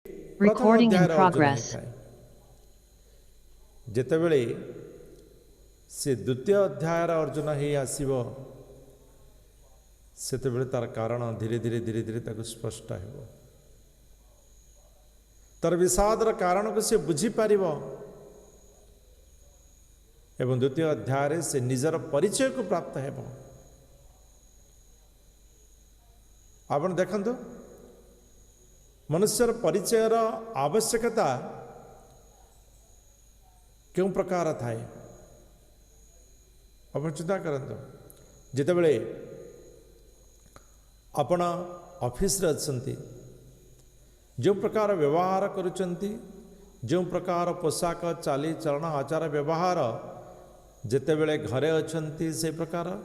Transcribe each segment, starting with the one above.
प्रथम Recording in अध्याय Arjun progress. होता है जितेबले से द्वितीय अध्याय अर्जुन ही आसीबो सेतेबले तार कारण धीरे धीरे धीरे धीरे ताको स्पष्ट हेबो तार विषादर कारण को से बुझी पारिबो एवं द्वितीय अध्याय से निजर परिचय को प्राप्त हेबो आपण देखंतु मनुष्यर परिचयर आवश्यकता क्यों प्रकार थाए आपण चिंता करंतु जितेबले आपण ऑफिस रे अछंती जो प्रकार व्यवहार करुचंती जो प्रकार पोशाक चाली चलन आचार व्यवहार जितेबले घरे अछंती से प्रकार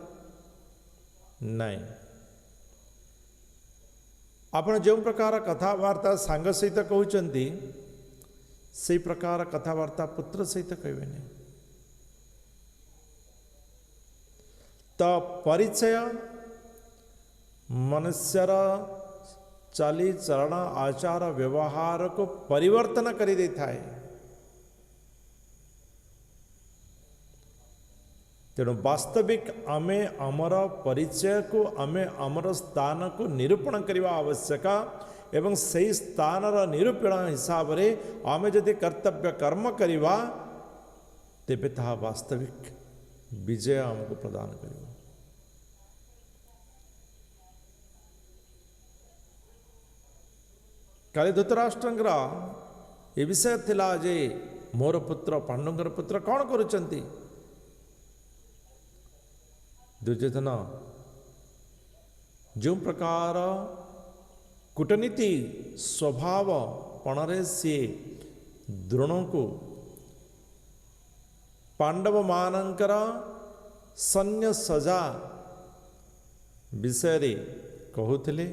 नहीं आपण जो प्रकार कथावार्ता सांग सहित कहउचंती से प्रकार कथावार्ता पुत्र सहित कहबे नहीं तो परिचय मनुष्यर चाली चरण आचार व्यवहार को परिवर्तन करी देता है तेणु वास्तविक आमे अमर परिचय को आमे अमर स्थान को निरूपण करने आवश्यक एवं सही स्थान निरूपण हिसाब रे आमे यदि कर्तव्य कर्म करवा तेबे ताहा वास्तविक विजय हमको प्रदान करिबा काली धृतराष्ट्रंकर ए विषय थिला जे मोर पुत्र पांडुंगर पुत्र कौन करुचंती दुर्योधन जो प्रकार कूटनीति स्वभाव पणरे सी द्रोण को पांडव मानकर सैन्य सजा विषय रे कहूथिले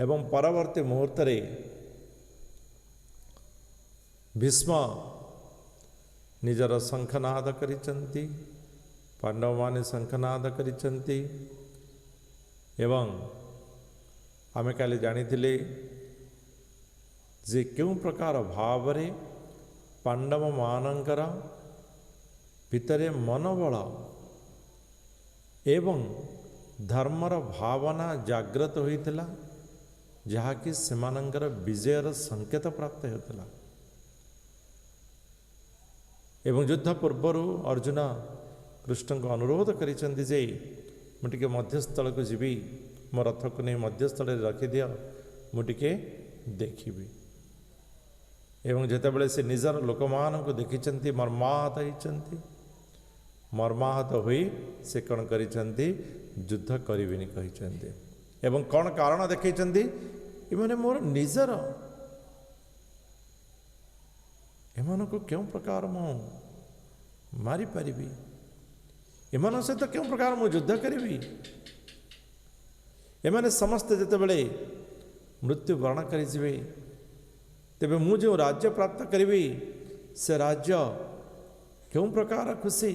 एवं परवर्ती मुहूर्त रे भीष्म निजर शंखनाद करिचंती पांडव माने शंखनाद करिचंती एवं आमे काले जानिथिले जे क्यों प्रकार भाव रे पांडव मानकर भितरे मनोबल एवं धर्मर भावना जागृत होइतिला जहाँकि सेमानंकर विजयर संकेत प्राप्त होता एवं युद्ध पूर्वर अर्जुन कृष्ण को अनुरोध करिसेंति जे मुटिके मध्यस्थल को जीवी मो रथ को नहीं मध्यस्थल रखिदियो मुटिके देखिबी एवं जेतेबेले से निजर लोकमान को देखिचंती मर्माहत होइचंती मर्माहत होई से कौन करिचंती युद्ध करिबिनी कहिचंती एवं कौन कारण देखिचंती इमाने मोर निजर एमान को क्यों प्रकार मो मारी पारिबी एमान सहित क्यों प्रकार मु युद्ध करिबी एमाने समस्त जेतेबेले मृत्यु वर्ण करि जिवे तेबे मु जो राज्य प्राप्त करिबी से राज्य क्यों प्रकार खुशी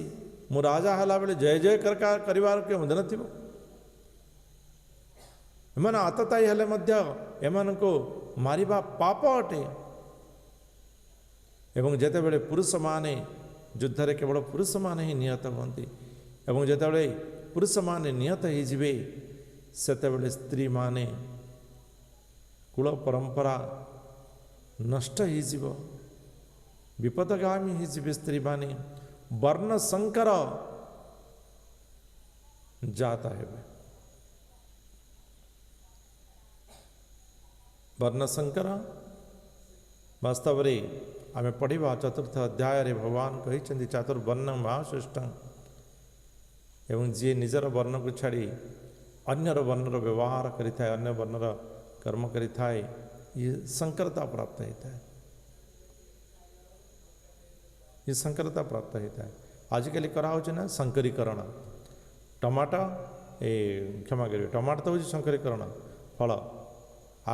मु राजा हला बेले जय जय कर करिवार के मदन थिबो एमान आतताई हेले मध्य एमान को मारिबा पाप अटे एवं जेतेबेले पुरुष माने युद्ध रे केवल पुरुष माने ही निहत होंती एवं जेतेबेले पुरुष माने निहत ही जिवे सेतेबेले स्त्री माने कुल परंपरा नष्ट ही जीव विपदगामी ही जीव स्त्री माने वर्ण संकर जाता है वर्ण संकर वास्तव रे आमे पढ़िबा चतुर्थ अध्याय रे भगवान कहिचंदी चातुर्वर्ण महाश्रेष्ठ एवं जी निजर वर्ण को छाड़ी अन्यर वर्णर व्यवहार करिथाय अन्य वर्णर कर्म करिथाय ये संकरता प्राप्त होता है ये संकरता प्राप्त होता है आजिकल कराऊँ ना संकरीकरण टमाटो ए क्षमा करिए टमाटो तो हूँ संकरीकरण फल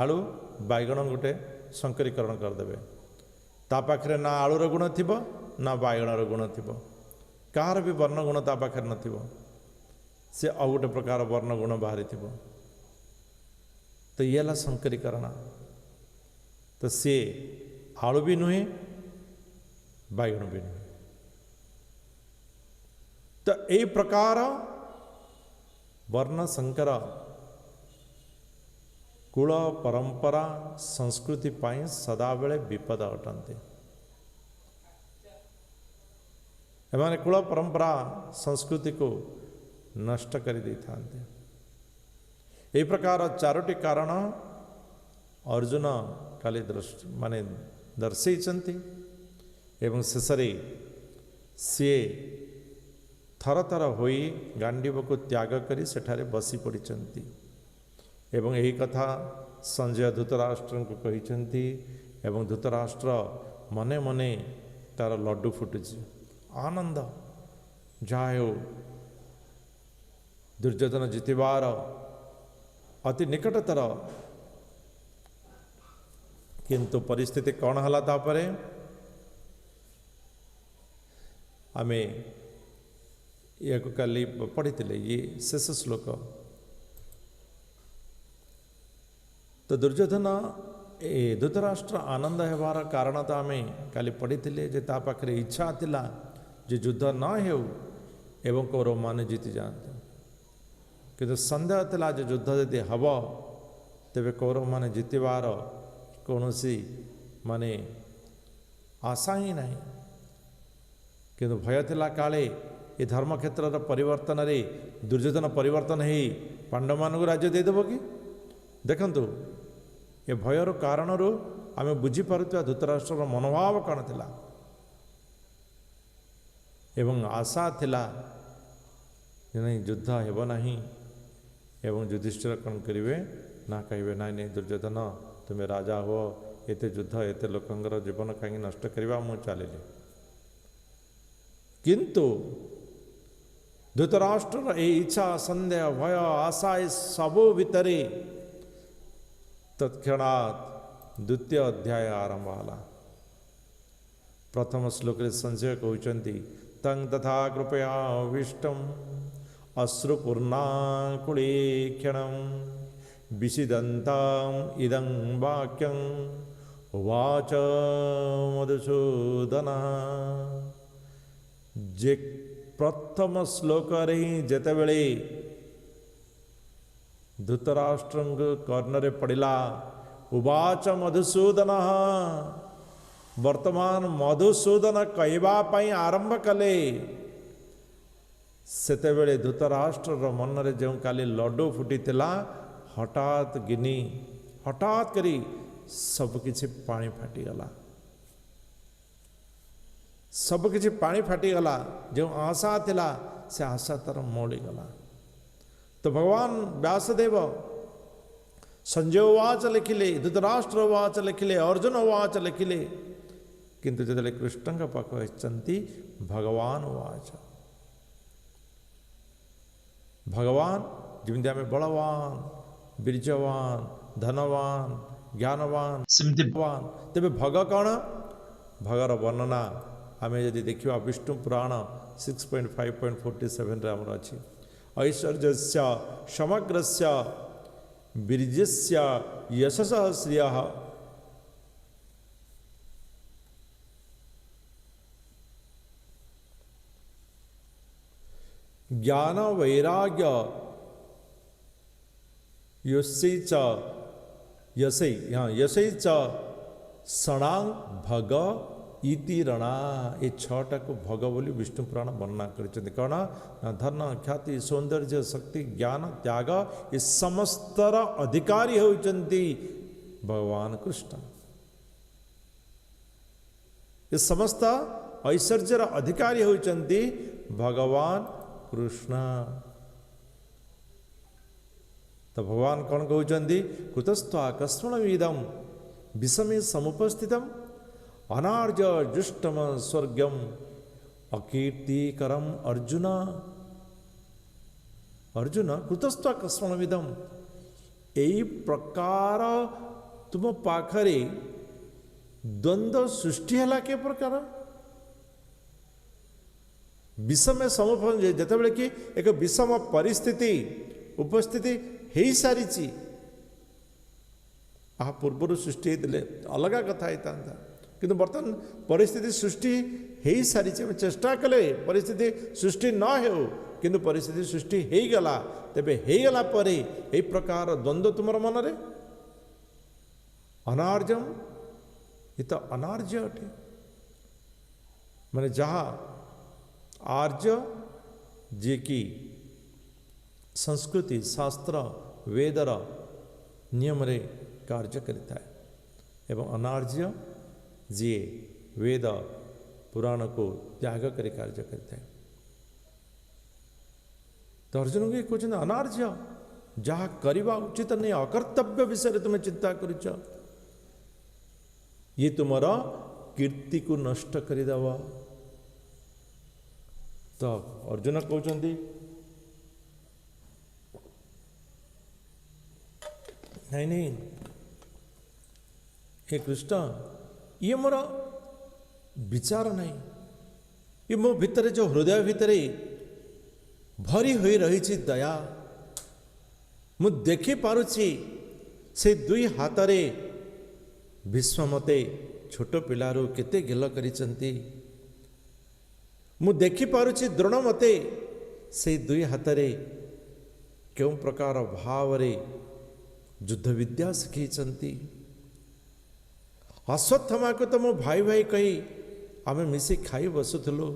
आलू बैगण गोटे संकरीकरण करदे ता पाखरे ना आलूर गुण थी ना बैगणर गुण थी कहार भी वर्ण गुण ता पाखरे नथिबो से आ गोटे प्रकार वर्ण गुण बाहरी थी तो ये संकरीकरण तो तो सी आलू भी नुहे बैगण भी नुहे। तो यही प्रकार वर्ण संकर कुल परंपरा संस्कृति पाई सदाबेले विपद अटंती। एमाने कुल परंपरा संस्कृति को नष्ट कर दे था। यही प्रकार चारोटी कारण अर्जुन काली माने दर्शई एवं शेष सी थर थर होई गांडीव को त्याग करी सेठारे बसी पड़िचंती एवं यही कथा संजय धृतराष्ट्र को कहिचंती एवं धृतराष्ट्र मने मने तार लड्डू फुटुची आनंद जाओ दुर्योधन जितबार अति निकटतर किंतु परिस्थिति कौन हला तापरे आमे या काली पढ़ी ये शेष श्लोक। तो दुर्योधन ए धृतराष्ट्र आनंद हेबार कारण तो आमे काली पढ़ी जे ता पाखरे इच्छा थिला जे युद्ध न हेउ एवं कौरव माने जीति जाते किंतु संदेह थिला जे युद्ध यदि हब तेबे कौरव माने जीतबार कौनसी माने आशा ही नहीं किंतु भय थिला काले ये धर्म क्षेत्र परिवर्तन रे दुर्योधन परिवर्तन है पांडव मान को राज्य देदेव कि देखंतु ये भयर कारण आम बुझीपारुवा धृतराष्ट्र मनोभाव कौन थिला एवं आशा थिला नहीं युद्ध हेब नहीं एवं युधिष्ठिर कौन करेंगे ना कहे ना नहीं दुर्योधन तुम्हें राजा हो एते युद्ध एते लोकंर जीवन कहीं नष्ट करवा मु चलिए किंतु धृतराष्ट्र ए इच्छा संदेह भय आशा सबू भितरे तत्क्षणात् द्वितीय अध्याय आरंभ होला। प्रथम श्लोक संजय कहते तं तथा कृपया विष्टम अश्रुपूर्णाकुलेक्षणं विषिदन्ताम् इदं वाक्यं उवाच मधुसूदनः। जे प्रथम श्लोक ही जेतेबेले धृतराष्ट्र कर्णरे पड़िला उवाच मधुसूदन वर्तमान मधुसूदन कहवा पाई आरंभ कले सेतेबेले धृतराष्ट्र मन रे जो काली लड्डू फुटीला हठात गिनी हठात करी सबकिछि पानी फाटीगला सबकिछि पानी फाटीगला जो आशा थिला से आशा तर मौलीगला। तो भगवान व्यासदेव संजय उवाच लिखिले धृतराष्ट्र उवाच लिखिले अर्जुन उवाच लिखिले किंतु जदे कृष्ण पाख आछंती भगवान उवाच भगवान जमी आम बलवान बीर्जवान धनवान ज्ञानवान सिद्धिवान तेरे भग कौन भगर वर्णना आम यदि देखा विष्णु पुराण 6.5.47 आमर अच्छी ऐश्वर्यस्य समग्रस्य बीर्यस्य यशसः श्रियः ज्ञान वैराग्य यशै च सणांग भग इति रणा ये छटा को भग बोली विष्णु पुराण वर्णना कर कौन धन ख्याति सौंदर्य शक्ति ज्ञान त्याग ये समस्तर अधिकारी होती भगवान कृष्ण। ये समस्त ऐश्वर्यर अधिकारी होती भगवान कृष्ण। तो भगवान कौन कहते कुतस्त्वा कस्मणमिदं विषमे समुपस्थितम् अनार्य जुष्टम स्वर्गम अकीर्तिकरम अर्जुन। अर्जुन कुतस्त्वा कस्मणमिदं यही प्रकार तुम पाखरे द्वंद्व सृष्टि है के प्रकार विषम समुपन जिते कि एक विषम परिस्थिति उपस्थिति हो सारी आ पूर्व सृष्टि होते अलग कथा होता किंतु बर्तमान परिस्थिति सृष्टि हो सारी चेष्टा कले परिस्थिति सृष्टि न हो किंतु परिस्थिति सृष्टि हो गला तेबे हो गला परे ए प्रकार द्वंद्व तुम मन रे अनार्जम ये तो अनार्य अटे माने जहाँ आर्य जे कि संस्कृति शास्त्र वेदर नियम रे कार्य करिता है एवं अनार्य जी वेद पुराण को त्याग कर कार्य करता है। तो अर्जुन को कहते अनार्य जहाँ करवा उचित नहीं अकर्तव्य विषय तुम्हें चिंता करुच ये तुमर कीर्ति को नष्ट करदेव। तो अर्जुन कहते नहीं नहीं हे कृष्ण ये मोर विचार नहीं ये मो भितर जो हृदय भितर भरी हुई रही दया मु देखी पारुछि से दुई हाथ रे विश्व मते छोट पिलारू केते गेल करिसंती मु देखी पारुछि द्रोण मते से दुई हाथ रे क्यों प्रकार भाव रे युद्ध विद्या शिखी अश्वत्थमा को तो मो भाई भाई कही आम मिसी खाई बसुलु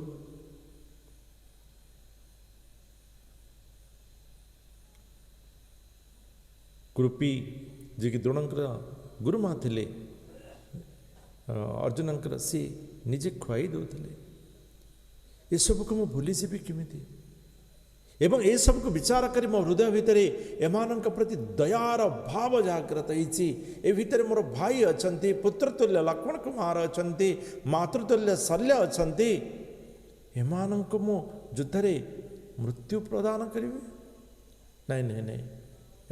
कृपी जी कि द्रोणंकर गुरुमा थिले अर्जुनंकर सी निजे खुआई दौले ये सब को मुझे भूली जीवी किमिति एवं ये सब को विचार कर मो हृदय भितर एमान प्रति दयार भाव जागृत होती भितर मोर भाई अच्छा पुत्रतुल्य लक्ष्मण कुमार अच्छा मातृतुल्य शल्य अच्छा एमान मु युद्ध मृत्यु प्रदान करी नहीं नहीं नहीं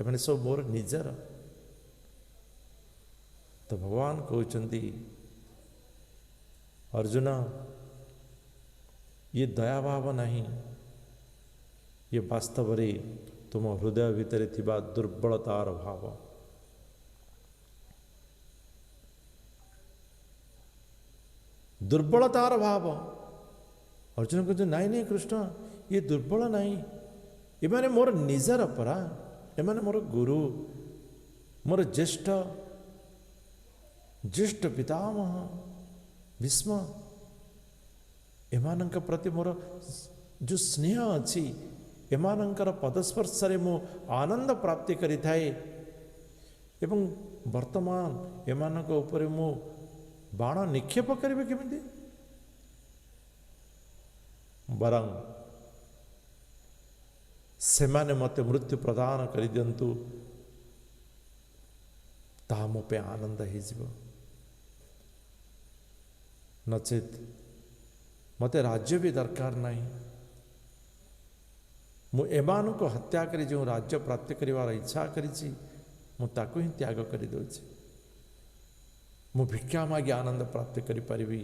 एमाने सब मोर निजर। तो भगवान कहते अर्जुन ये दया भाव नहीं ये वास्तव रे तुम हृदय भितर थिबा दुर्बलतार भाव। दुर्बलतार भाव अर्जुन कहते नाई नहीं कृष्ण ये दुर्बल नहीं एमाने मोर निजर परा एमाने मोर गुरु मोर ज्येष्ठ ज्येष्ठ पितामह भीष्म एमानंक प्रति मोर जो स्नेह अच्छी एमानंकर पदस्पर्श मु आनंद प्राप्ति करि थाए एवं वर्तमान एमानक ऊपर मु बाण निक्षेप करिबे केमिति बरं सेमाने मते मृत्यु प्रदान करि दियंतु ता मो पे आनंद हो जिवो नचेत मते राज्य भी दरकार नहीं मु एमान को हत्या करी जो राज्य प्राप्त करिवार इच्छा करिछि मु ताकु ही त्याग करि दोछि मु भिक्षा मागी आनंद प्राप्त करि परिबी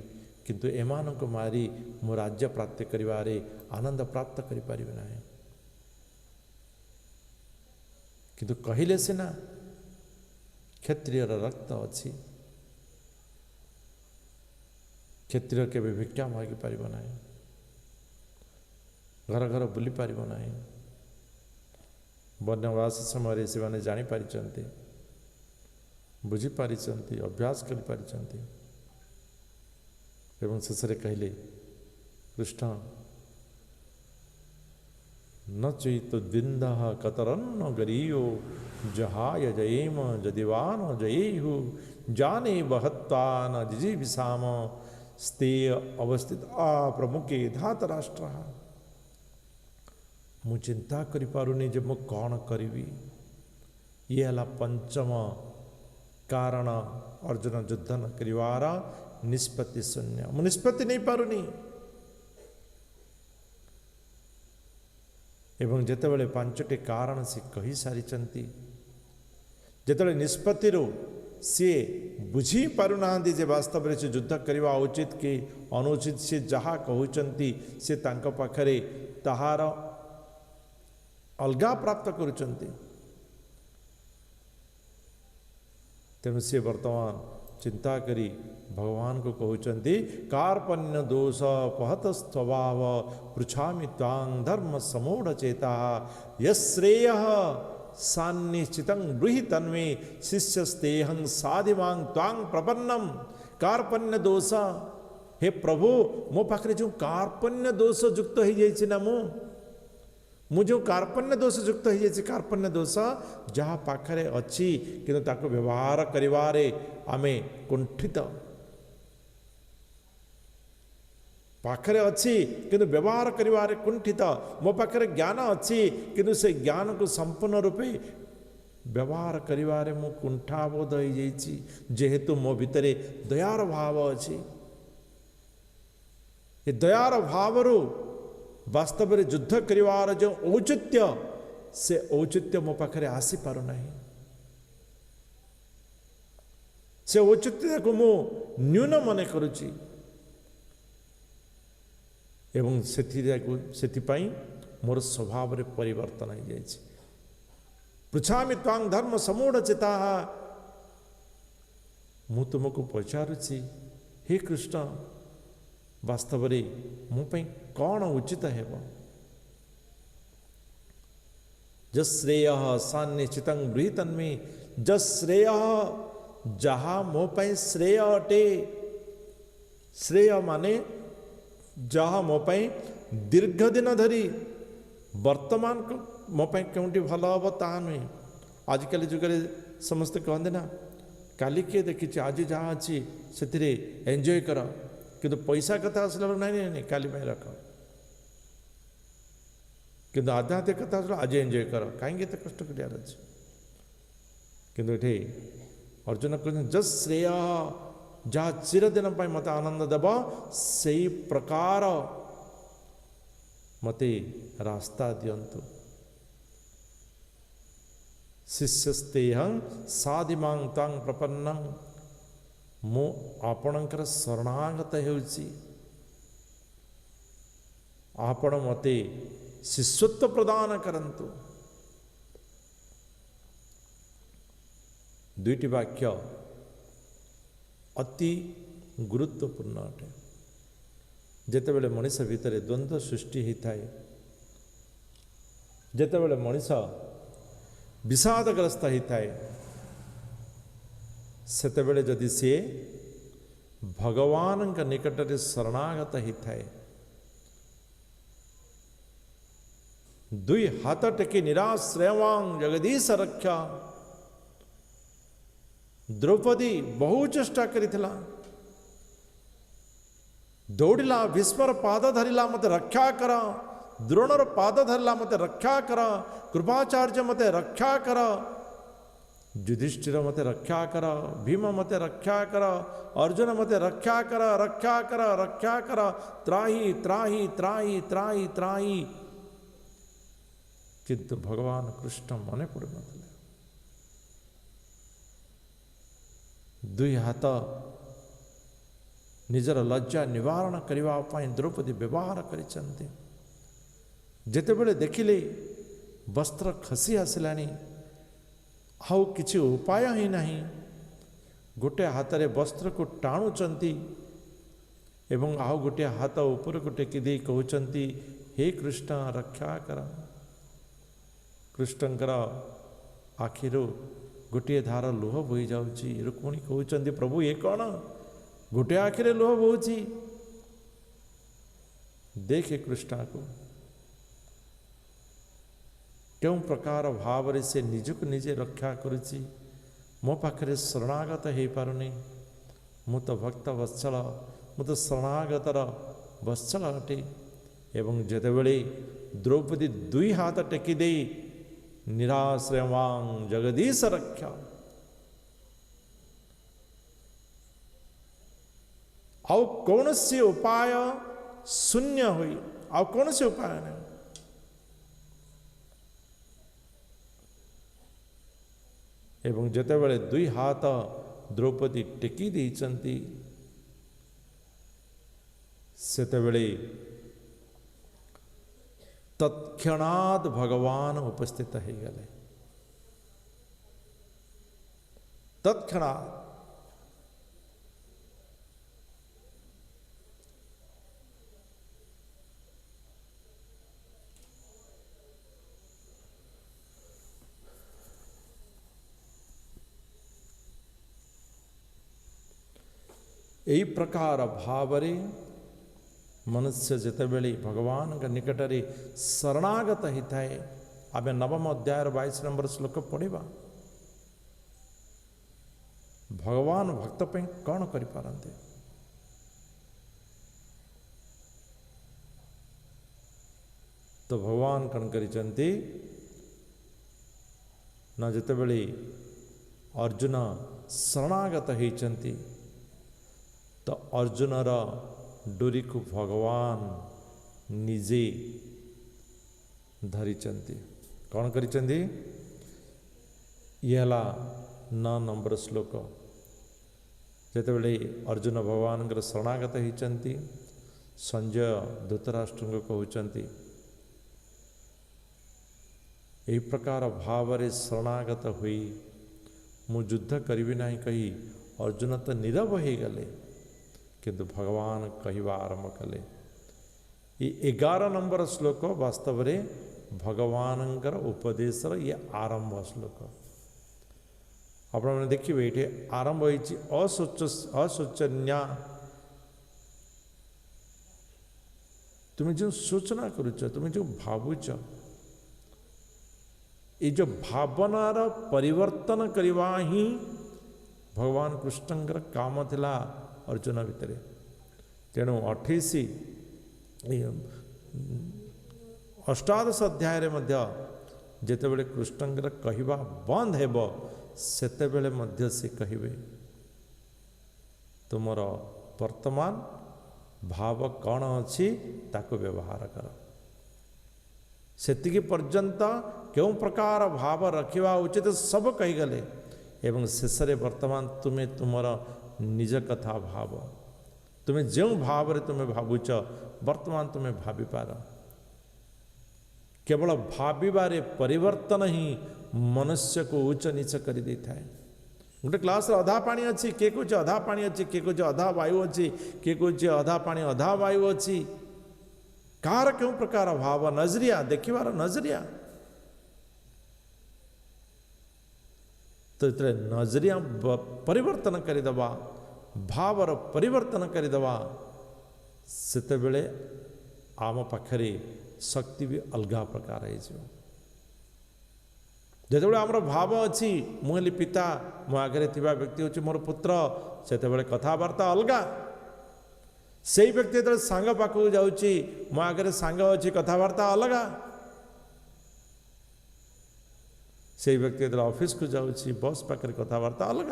किंतु एमान को मारी मु राज्य प्राप्त करिवारे आनंद प्राप्त करि परिबे नाही किंतु कहिले सिना क्षत्रियर रक्त अच्छी क्षत्रिय के भिक्षा मागी पारिब नाही घर घर बुली पारिब नाही वनवास समय से माने जानी पारिचंती बुझी पारिचंती अभ्यास कर पारिचंती एवं शेषे कहले कृष्ण न चैत द्विंद कतरन्न गरीयो जहाय जयेम जदिवान जयेहु जाने बहत्ता न जिजी विषाम स्तेय अवस्थित आ प्रमुखे धात राष्ट्र मु चिंता करि पारुनी जे मु कौन करी ये हला पंचम कारण अर्जुन युद्ध न करिवार निष्पत्ति शून्य मु निष्पत्ति नहीं पारुनी एवं जेतेबेले पांचटी कारण से कही सारी जेतेबेले निष्पत्ति सी बुझी पारुना जे वास्तव में से युद्ध करवा उचित कि अनुचित से जहाँ कहते से तांको पाखरे ताहार अलगा प्राप्त करुचंती तेणु सी वर्तमान चिंता करी भगवान को कहते कार्पण्य दोष पहत स्वभाव पृछामि तांग धर्म समूढ़ चेता यश्रेय सान्निश्चितं ब्रूहि तन्मे शिष्यस्तेहं साधिमां तांग प्रपन्नम। कार्पण्य दोष हे प्रभु मो पाखरे जो कार्पण्य दोष युक्त हो जाइछि ना मु जो कार्पण्य दोष युक्त हो जाइछि कार्पण्य दोष जहाँ पाखरे अच्छी किंतु ताको व्यवहार करिवारे आमे कुंठित पाखरे अच्छी किंतु व्यवहार करिवारे कुंठित मो पाखरे ज्ञान अच्छी किंतु से ज्ञान को संपूर्ण रूपे व्यवहार करिवारे मु कुंठाबोध हो जाइछि जेहेतु मो भितरे दयार भाव अच्छी ये दयार भावरू वास्तव में युद्ध करिवार जो औचित्य से औचित्य मो पाखरे आसी पारु नहीं से औचित्य को मु न्यून मने करुची एवं सेथिपाई मोर स्वभाव रे परिवर्तन हो जाइछि। पृछामि त्वां धर्म समूढ़ चिता मु तुमको पचारुछि हे कृष्ण वास्तव रे मो पई कौन उचित हेब जश्रेय सान्निश्चितं ब्रूहि तन्मे जश्रेय जहा मो पई श्रेय अटे श्रेय माने जहा मो पई दीर्घ दिन धरी वर्तमान को मो पई केउंटी भल हब ता नुहे आजिकल जुगरे समस्त कहते ना काली किए देखी आज जहाँ अच्छी से एंजॉय कर किंतु पैसा कथा आसला नहीं नहीं काली में रख किंतु आध्यात्मिक कथा आसला आज एंजॉय कर कहीं कष्ट कर किंतु ये अर्जुन कहते जस श्रेय जहाँ चिरदिन मत आनंद देव से प्रकार मते रास्ता दियंतु शिष्यस्तेहं साधिमां तां प्रपन्नं मो आपणकर शरणागत होउछि आपण मते शिष्यत्व प्रदान करंतु। दुईटी वाक्य अति गुरुत्वपूर्ण अटे जेतेबेले मनीष भितर द्वंद्व सृष्टि होता है जेतेबेले मनीष विषादग्रस्त होता है सेतेबेले जदि सी भगवान निकट में शरणागत होता है दुई हाथ टेकी निराश्रयवां जगदीश रक्षा द्रौपदी बहु चेष्टा करिथिला दौड़िला भीष्मर पाद धरिला मते रक्षा कर द्रोणर पाद धरिला मते रक्षा कर कृपाचार्य मते रक्षा कर युधिष्ठिर मते रक्षा कर भीम मते रक्षा कर अर्जुन मते रक्षा कर रक्षा कर रक्षा कर त्राही त्राही त्राही त्राही त्राही किंतु भगवान कृष्ण मने पड़ नथिले दुई हाथ निजर लज्जा निवारण करने द्रौपदी व्यवहार करिसंती जेतेबेले देखिले वस्त्र खसी आसिलानी आउ किछि उपाय ही नहीं गोटे हाथ रे वस्त्र को टाणुचंती एवं आउ गोटे हाथ ऊपर को टेकी दे कहउचंती हे कृष्ण रक्षा कर कृष्णकर आखिरो गोटे धार लुह बोई जाउची रुक्मिणी कहउचंती प्रभु ये कौन गोटे आखिरे लुह बोउची देखे कृष्ण को क्यों प्रकार भाव रे से निजक निजे रक्षा करुची मो पाखरे शरणागत हो पारुनी मु तो भक्त वत्सल मु तो शरणागतर वत्सल अटे एवं जेतेबेले द्रौपदी दुई हाथ टेकी दे निराश्रयवां जगदीश रक्षा आउ कौन से उपाय शून्य हुई आउ कौन से उपाय नहीं एवं जेतेबेले दुई हाथ द्रौपदी टेकी देइचंती सेतेबेले तत्क्षणात् भगवान उपस्थित हो गले तत्क्षणात् यही प्रकार भावरे मनुष्य जितेबेले भगवान के निकटरे शरणागत होता है। आम नवम अध्याय 22 नंबर श्लोक पढ़ा। भगवान भक्त पे कौन करि पारंते? तो भगवान कौन करिचंती ना जितेबेले अर्जुन शरणागत होइचंती तो अर्जुनर डोरी को भगवान निजे धरिचंती। कौन करिचंती? यह 9 नंबर श्लोक। जेतेबेले अर्जुन भगवान शरणागत होइचंती, संजय धृतराष्ट्र को कहउचंती यही प्रकार भाव रे शरणागत हुई मु युद्ध करिबि नाही कही अर्जुन तो नीरव हो गले, किंतु भगवान कहवा आरंभ कले। ये 11 नंबर श्लोक वास्तव रे भगवानंकर उपदेशर ये आरंभ श्लोक। आप देखिए ये आरंभ होइछि अशोचन्या। तुम्हें जो सूचना करुच, तुम्हें जो भावुच, ये जो भावनार परिवर्तन करवा ही भगवान कृष्णंकर काम थिला अर्जुन भितर। तेणु 28 अष्टादश अध्याय रे मध्य जेतेबेले कृष्णंकर कहवा बंद हेब सेतेबेले मध्य से कहिबे तुमर वर्तमान भाव कौन अच्छी ताको व्यवहार कर। सेतिकी पर्यंत क्यों प्रकार भाव रखिवा उचित सब कहीगले एवं शेष रे वर्तमान तुम्हें तुमर निज कथा भाव, तुम्हें जो भाव रे तुम्हें भावुच वर्तमान तुम्हें भावी पार। केवल भाविबारे परिवर्तन ही मनुष्य को उच्च नीच कर दे थाए। गोटे क्लास अधा पानी अच्छी, किए कहे अधा पानी अच्छी, किए कहे अधा वायु अच्छी, किए कहे अधा पानी अधा वायु अच्छी। कार क्यों प्रकार भाव नजरिया देखिबार नजरिया। तो इतने नजरिया परिवर्तन करदेवा, भावर परिवर्तन करदेवा, सेतेबेले आम पाखरे शक्ति भी अलग प्रकार हो। जेतेबेले आमर भाव अच्छी मुझे पिता मो आगे थिबा व्यक्ति होची मोर पुत्र, सेतेबेले कथावार्ता अलग। से व्यक्ति जो सांग पाखक जाऊँगी मो आगे सांग अच्छी कथावार्ता अलग। से व्यक्ति जो ऑफिस को जाऊँगी बस पाखे कथावार्ता अलग।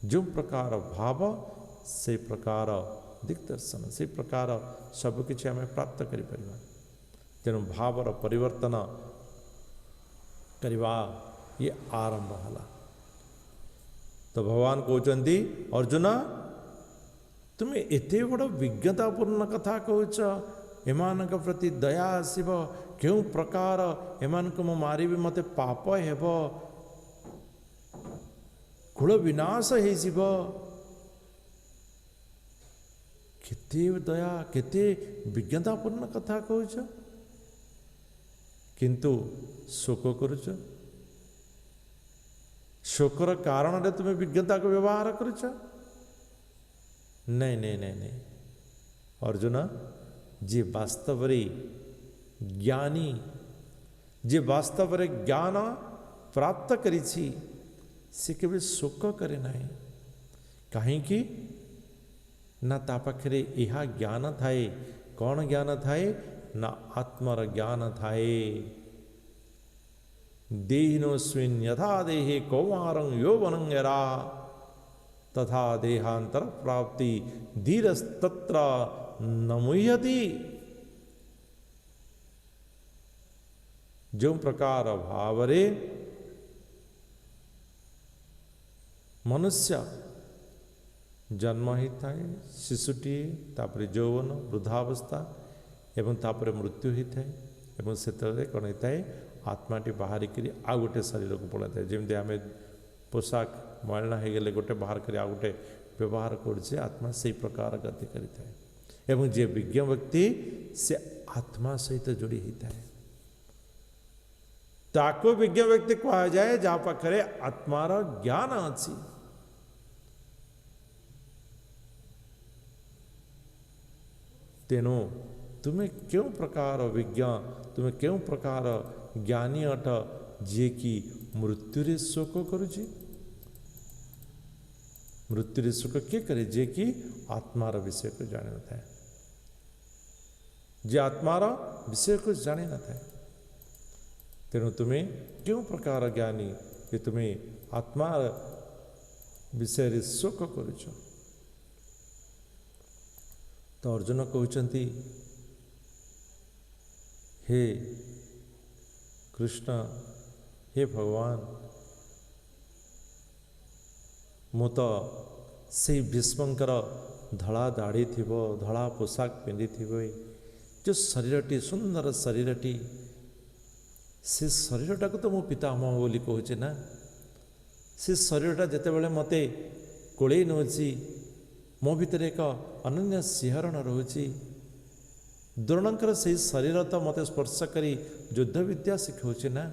जो प्रकार भाव से प्रकार दिग्दर्शन, से प्रकार सबकि आम प्राप्त करें। तेणु भावर परिवर्तन करवा ये आरंभ है। तो भगवान कहते अर्जुन तुम्हें एते बड़ विज्ञतापूर्ण कथा कहच, एमान प्रति दया आसब, क्यों प्रकार एमान को मारि मते पाप हेब, कुल विनाश हो। केते दया केते विज्ञतापूर्ण कथा कहच, किंतु शोक करुच। शोकर कारण रे तुम्हें विज्ञता को व्यवहार करुच। नहीं नहीं नहीं नहीं अर्जुन, जे वास्तव रे ज्ञानी, जे वास्तव रे ज्ञान प्राप्त करिछि से केवल शोक करे नहीं। कहीं ना ता पाखरे यह ज्ञान थाए। कौन ज्ञान थाए? ना आत्मर ज्ञान थाए। देहिनोस्मिन् यथा देहे कौमारं यौवनं यरा तथा देहांतर प्राप्ति धीरस्तत्र न मुह्यति। जो प्रकार भावरे मनुष्य जन्म ही थाए, शिशुटी तापरे यौवन वृद्धावस्था एवं तापरे मृत्यु ही थाए एवं सेतरे कौन होता है आत्माटी बाहरिक आउ गोटे शरीर को पड़े था जमी आम पोशाक मलिना हो गले गोटे बाहर कर आ गोटे व्यवहार करे आत्मा से प्रकार गति करें एवं जे विज्ञ व्यक्ति से आत्मा सहित जोड़ी होता है ताको विज्ञ व्यक्ति कह जाए जहाँ पाखे आत्मार ज्ञान अच्छी तेणु तुम्हें क्यों प्रकार विज्ञ तुम्हें क्यों प्रकार ज्ञानी अट जी कि मृत्यु शोक करुची मृत्यु शोक किए करे जे कि आत्मार विषय को जानी न था जे आत्मार विषय को जानी न था तेणु तुम्हें क्यों प्रकार ज्ञानी कि तुम्हें आत्मार विषय शोक करुच तो अर्जुन कहते हे कृष्ण हे भगवान मु तो से भीष्मंकर धड़ा दाढ़ी थी धड़ा पोशाक पिंधि थी जो शरीरटी सुंदर शरीरटी से शरीरटा को तो मो पितामह बोली कहूचे ना से शरीरटा जिते बड़े मते कोड़े नौची मो भीतर एक अनन्य सिंहरण रोची द्रोणंकर से शरीर तो मत स्पर्श करी युद्ध विद्या शिखाऊे ना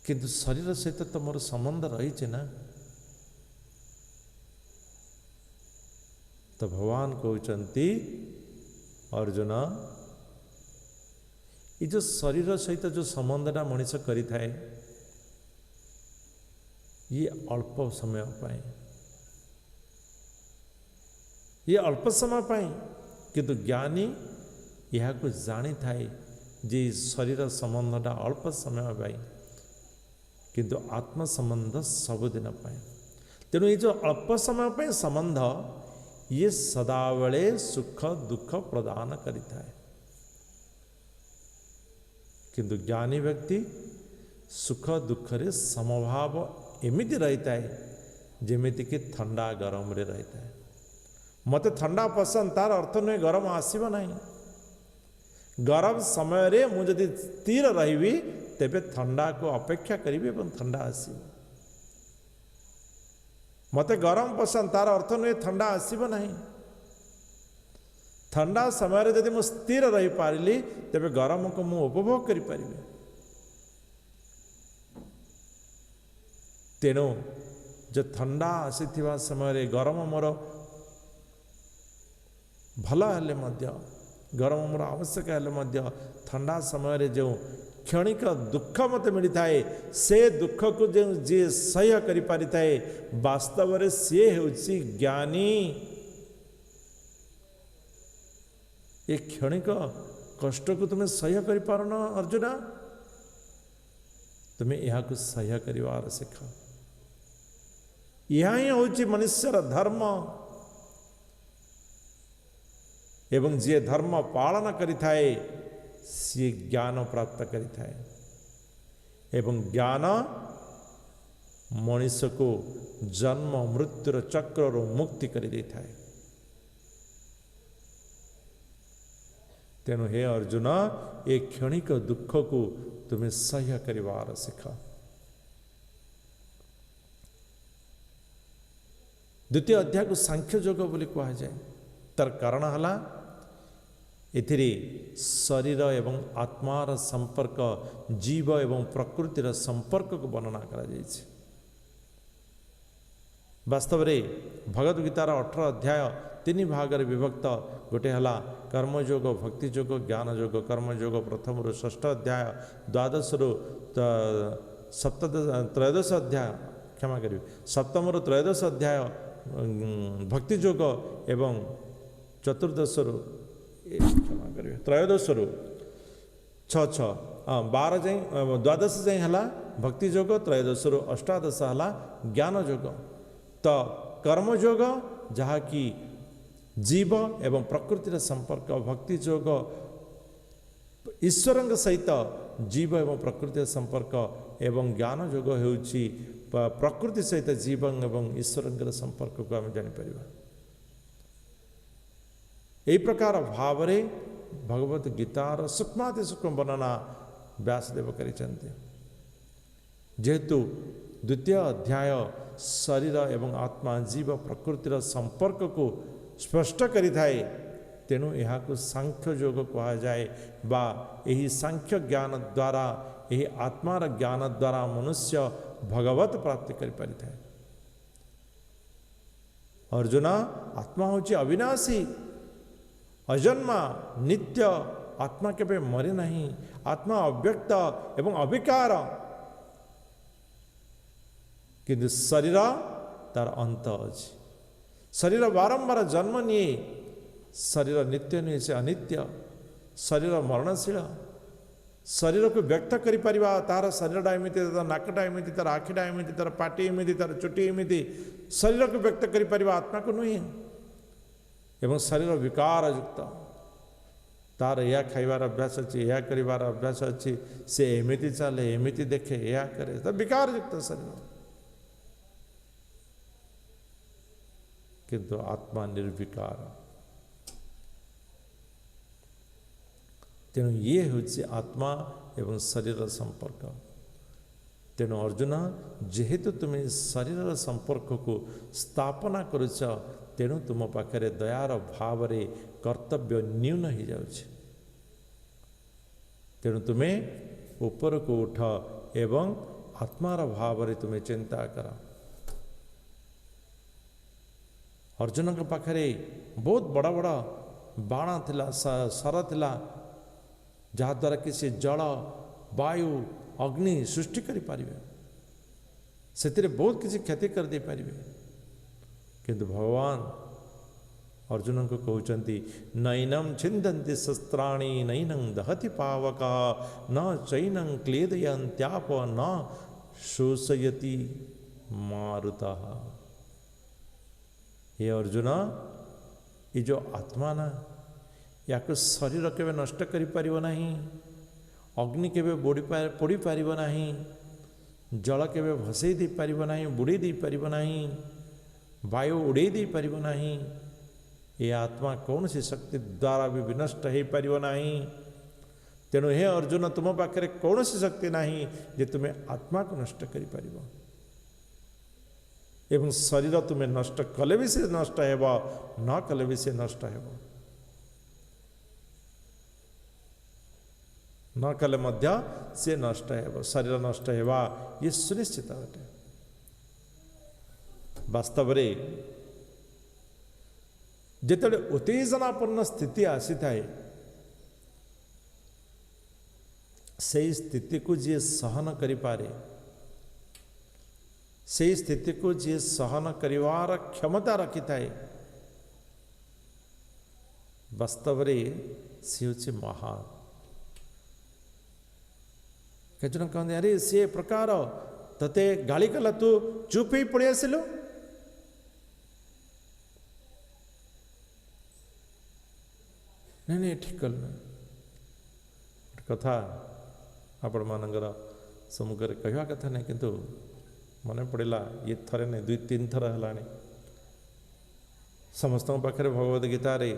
किंतु शरीर सहित तो मोर संबंध रही ना तो भगवान कहते अर्जुन ये जो शरीर सहित जो संबंधटा मनीष करि थाए ये अल्प समय पाए ये अल्प समय पाए किंतु ज्ञानी यह को जानी थाए जे शरीर संबंधटा अल्प समय पाए किंतु आत्म संबंध सबुदिन पाए तेणु ये जो अल्प समय पाए संबंध ये सदाबले सुख दुख प्रदान करिता है किंतु ज्ञानी व्यक्ति सुख दुख रे समभाव एमिति रहता है जेमिति कि ठंडा गरम रे रहता है मते ठंडा पसंद तार अर्थ नुहे गरम आसब ना गरम समय रे मु जदि स्थिर रही तेबे ठंडा को अपेक्षा करी ठंडा आसब मते गरम पसंद तार अर्थ नुहे ठंडा आसब ना ठंडा समय रे जदि मु स्थिर रही पारिली तेबे गरम को मु उपभोग करि परिबे तेणु जो ठंडा आसीथिबा समय रे गरम मोर भल हेले मध्य गरम मोर आवश्यक हेले मध्य ठंडा समय रे जो क्षणिक दुख मत मिली थाए से दुख को जो जी सह्य करि पारि थाए वास्तव रे से होछि ज्ञानी ये क्षणिक कष्ट को तुम्हें सह्य करि पारन अर्जुन तुम्हें यह को सह्य करिवार शिख यह ही होछि मनुष्यर धर्म एवं जे धर्म पालन करि थाए सी ज्ञान प्राप्त करि थाए एवं ज्ञान मनुष्य को जन्म मृत्युर चक्र मुक्ति करि दे थाए तेणु हे अर्जुन ये क्षणिक दुख को तुम्हें सह्य करिवार शिख द्वितीय अध्याय को सांख्य योग बोली कहा जाए तार कारण है एथिरे शरीर एवं आत्मार संपर्क जीव एवं प्रकृतिर संपर्क को वर्णना करा जायछि वास्तव रे भगवद गीतार 18 अध्याय 3 भाग रे विभक्त गोटे हला कर्मयोग भक्ति योग ज्ञान योग कर्मयोग प्रथम रु षष्ठ अध्याय द्वादश रु त्रयोदश अध्याय क्षमा करिवे सप्तम रु त्रयोदश अध्याय भक्ति योग एवं चतुर्दश रु क्षमा करिवे त्रयोदश रु 12 जाए द्वादश जाए हला भक्ति योग त्रयोदश रु अष्टादश हला ज्ञान योग तो कर्म योग जहाँ कि जीव एवं प्रकृतिर संपर्क भक्ति योग ईश्वर सहित जीव एवं प्रकृति संपर्क एवं ज्ञान योग होउछि प्रकृति सहित जीव एवं ईश्वर संपर्क को आम जापर यही प्रकार भाव भगवत गीतार सूक्ष्माति सूक्ष्म वर्णना व्यासदेव करिसेंते। जेहेतु द्वितीय अध्याय शरीर एवं आत्मा जीव प्रकृतिर संपर्क को स्पष्ट करि थाए, तेणु यहाँ को सांख्य योग कहा जाए बा यही सांख्य ज्ञान द्वारा यही आत्मार ज्ञान द्वारा मनुष्य भगवत प्राप्ति करि पारि थाए। अर्जुन आत्मा होची अविनाशी अजन्मा नित्य, आत्मा केबे मरे नहीं, आत्मा अव्यक्त एवं अविकार, किंतु शरीर तार अंत अछि। शरीर बारंबार जन्म निये, शरीर नित्य नुहे से अनित्य, शरीर मरणशील। शरीर को व्यक्त करि परिबा, तार शरीरटा एमिति, तार नाकटा एमिति, तार आखिटा एमिति, तार पाटी एमिति, तार चुटी एमिति, शरीर को व्यक्त करि परिबा, आत्मा को नुहे। एवं शरीर विकार युक्त, तार या खाइबार अभ्यास अच्छी, या करिबार अभ्यास अच्छी, से एमिति चले एमिति देखे या करे, तो विकार युक्त शरीर। किंतु आत्मा निर्विकार। तेणु ये होची आत्मा एवं शरीर संपर्क। तेणु अर्जुन जेहेतु तुम्हें शरीर संपर्क को स्थापना करुच, तेणु तुम पाखरे दयार भाव रे कर्तव्य न्यून हो जाउछि। तेणु तुम्हें ऊपर को उठ एवं आत्मार भाव रे तुम्हें चिंता कर। अर्जुन के पाखरे बहुत बड़ा बड़ा बाण थिला, सर थिला, जहाद्वारा कि से जल वायु अग्नि सृष्टि करि पारिबे, सेतिरे बहुत किसी क्षति कर दे पारिबे। किंतु भगवान अर्जुन को कहउचंती नैनम छिंदन्ति शस्त्राणि नैनं दहति पावका न चैनं क्लेदयन्त्याप न शोषयति मारुतः। ये अर्जुन, ये जो आत्मा ना, या शरीर केवे नष्ट करि परिबो नाही, अग्नि केवे पोड़ी पारिबो नाही, जल केवे भसई दे पारिबो नाही, बुड़ी दे पारिबो नाही, वायु उड़े दे पारिबो नाही। ये आत्मा कौन सी शक्ति द्वारा भी विनष्ट हो पारिबो नाही। तेणु हे अर्जुन, तुम पाखरे कौन सी शक्ति नाही जे तुम्हें आत्मा को नष्ट करि पारिबो। एवं शरीर तुम्हें नष्ट कले भी से नष्ट हेबो, न कले भी से नष्ट हेबो, न कले मध्य से नष्ट हेबो। शरीर नष्ट हेबा ये सुनिश्चित अटे। वास्तव रे जेतबे उत्तेजनापूर्ण स्थिति आसी थाए, से स्थिति को जी सहन करि पारे, से स्थिति को जी सहन करिवार क्षमता रखि थाए, वास्तव रे से होछि महान। केजन कहते अरे से प्रकार तते गाली कला, तू चुप ही पड़े आसिलु। नहीं नहीं ठीक कल कथा आपण मानकर सम्मुखें कहवा कथा नहीं, किंतु मन पड़ा ये थरे नहीं 2-3 थर है समस्त पाखे भगवद गीता रे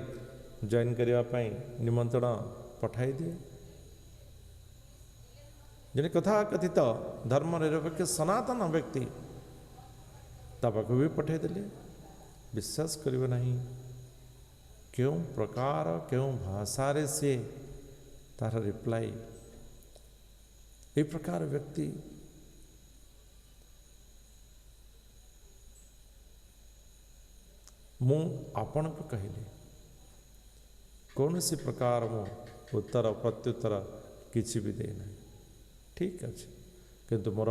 जॉइन करने निमंत्रण पठाई दिए। जने कथा कथित धर्म निरपेक्ष सनातन व्यक्ति तापाक भी पठाई देले। विश्वास करिबो नहीं क्यों प्रकार क्यों भाषा रे से तार रिप्लाई। ये प्रकार व्यक्ति मु आपण को कहले कौन सी प्रकार मु उत्तर प्रत्युत्तर किसी भी देना ठीक अच्छे, किंतु मोर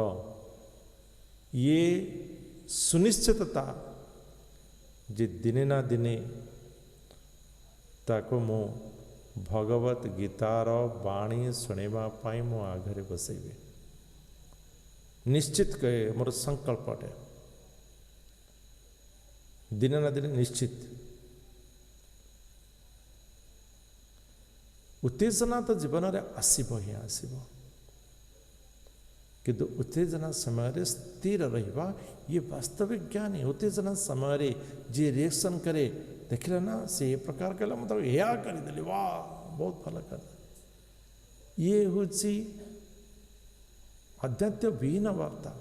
ये सुनिश्चितता जे दिने ना दिने ताको मु भगवत गीतार बाणी शुणवा मो आगे बसैबे निश्चित कहे मोर संकल्प अटे। दिने ना दिने निश्चित उत्तेजना तो जीवन में आसब ही आसब, किंतु उत्तेजना समय स्थिर रहिबा ये वास्तविक ज्ञान है। उत्तेजना समय जी रिएक्शन करे देखिला ना से प्रकार कहला मतलब या करदेली वाह बहुत भल कला ये हूँ आध्यात्म विहीन वार्ता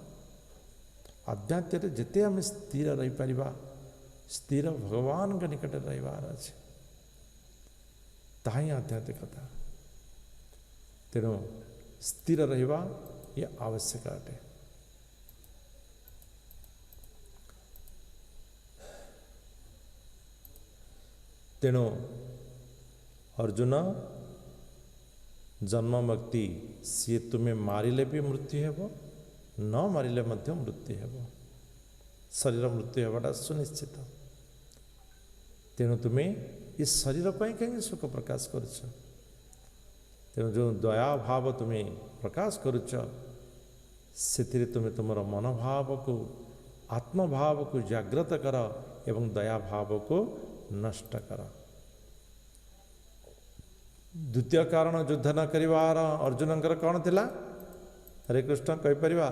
आध्यात्म जिते आम स्थिर रही पारिबा स्थिर भगवान के निकट रहीबार अच्छे ताही आध्यात्मिकता तेणु स्थिर रहिबा ये आवश्यक अटे तेणु अर्जुन जन्म मुक्ति सी तुम्हें मारिले भी मृत्यु हेब न मारिले मध्य मृत्यु हेब शरीर मृत्यु हेबाटा सुनिश्चित तेणु तुम्हें ये शरीर पर कहीं सुख प्रकाश करुच तेणु जो दया भाव तुम्हें प्रकाश करुच से तुम्हें तुमर मनोभाव को आत्मभाव को जागृत कर एवं दया भाव को नष्ट कर द्वितीय कारण युद्ध न करिवार अर्जुनंकर कौन थिला हरे कृष्ण कहि परिबा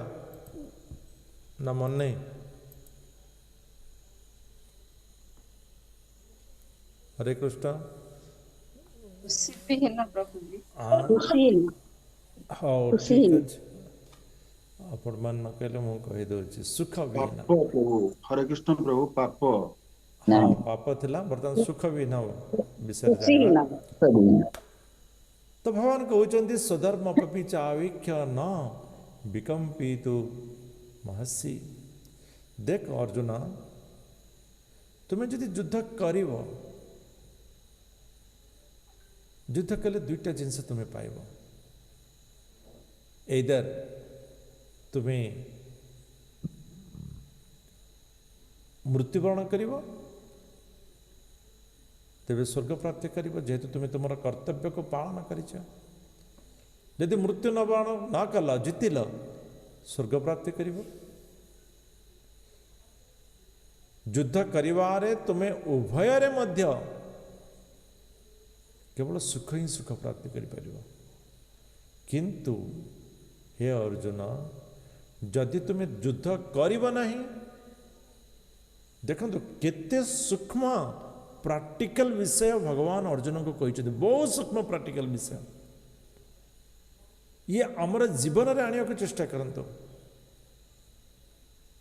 ना मन नहीं हरे कृष्ण हाँ ठीक अच्छे आपण मान न कहले मु कहि दउची सुख विहीन प्रभु हरे कृष्ण प्रभु पाप हाँ पाप थिला बर्तमान सुख विहीन विषय जानिबा तो भगवान कहते स्वधर्म पपी चावीक्ष न विकम्पितु महर्षि देख अर्जुन तुम्हें यदि युद्ध कर युद्ध कले दुईटा जिनस तुम्हें पाइब एदर तुम्हें मृत्युवरण कर तेरे स्वर्ग प्राप्ति कर जेहेतु तुम्हें तुम कर्तव्य को पालन करी मृत्यु न बाण न कल जीतिल स्वर्ग प्राप्ति कर युद्ध करिवारे तुम्हें उभय मध्य केवल सुख ही सुख प्राप्ति कर किंतु हे अर्जुन जदि तुम्हें युद्ध करिब नहीं देखो केते सूक्ष्म प्रैक्टिकल विषय भगवान अर्जुन को कहते बहुत सूक्ष्म प्रैक्टिकल विषय ये आमर जीवन में आने को चेष्टा करंतु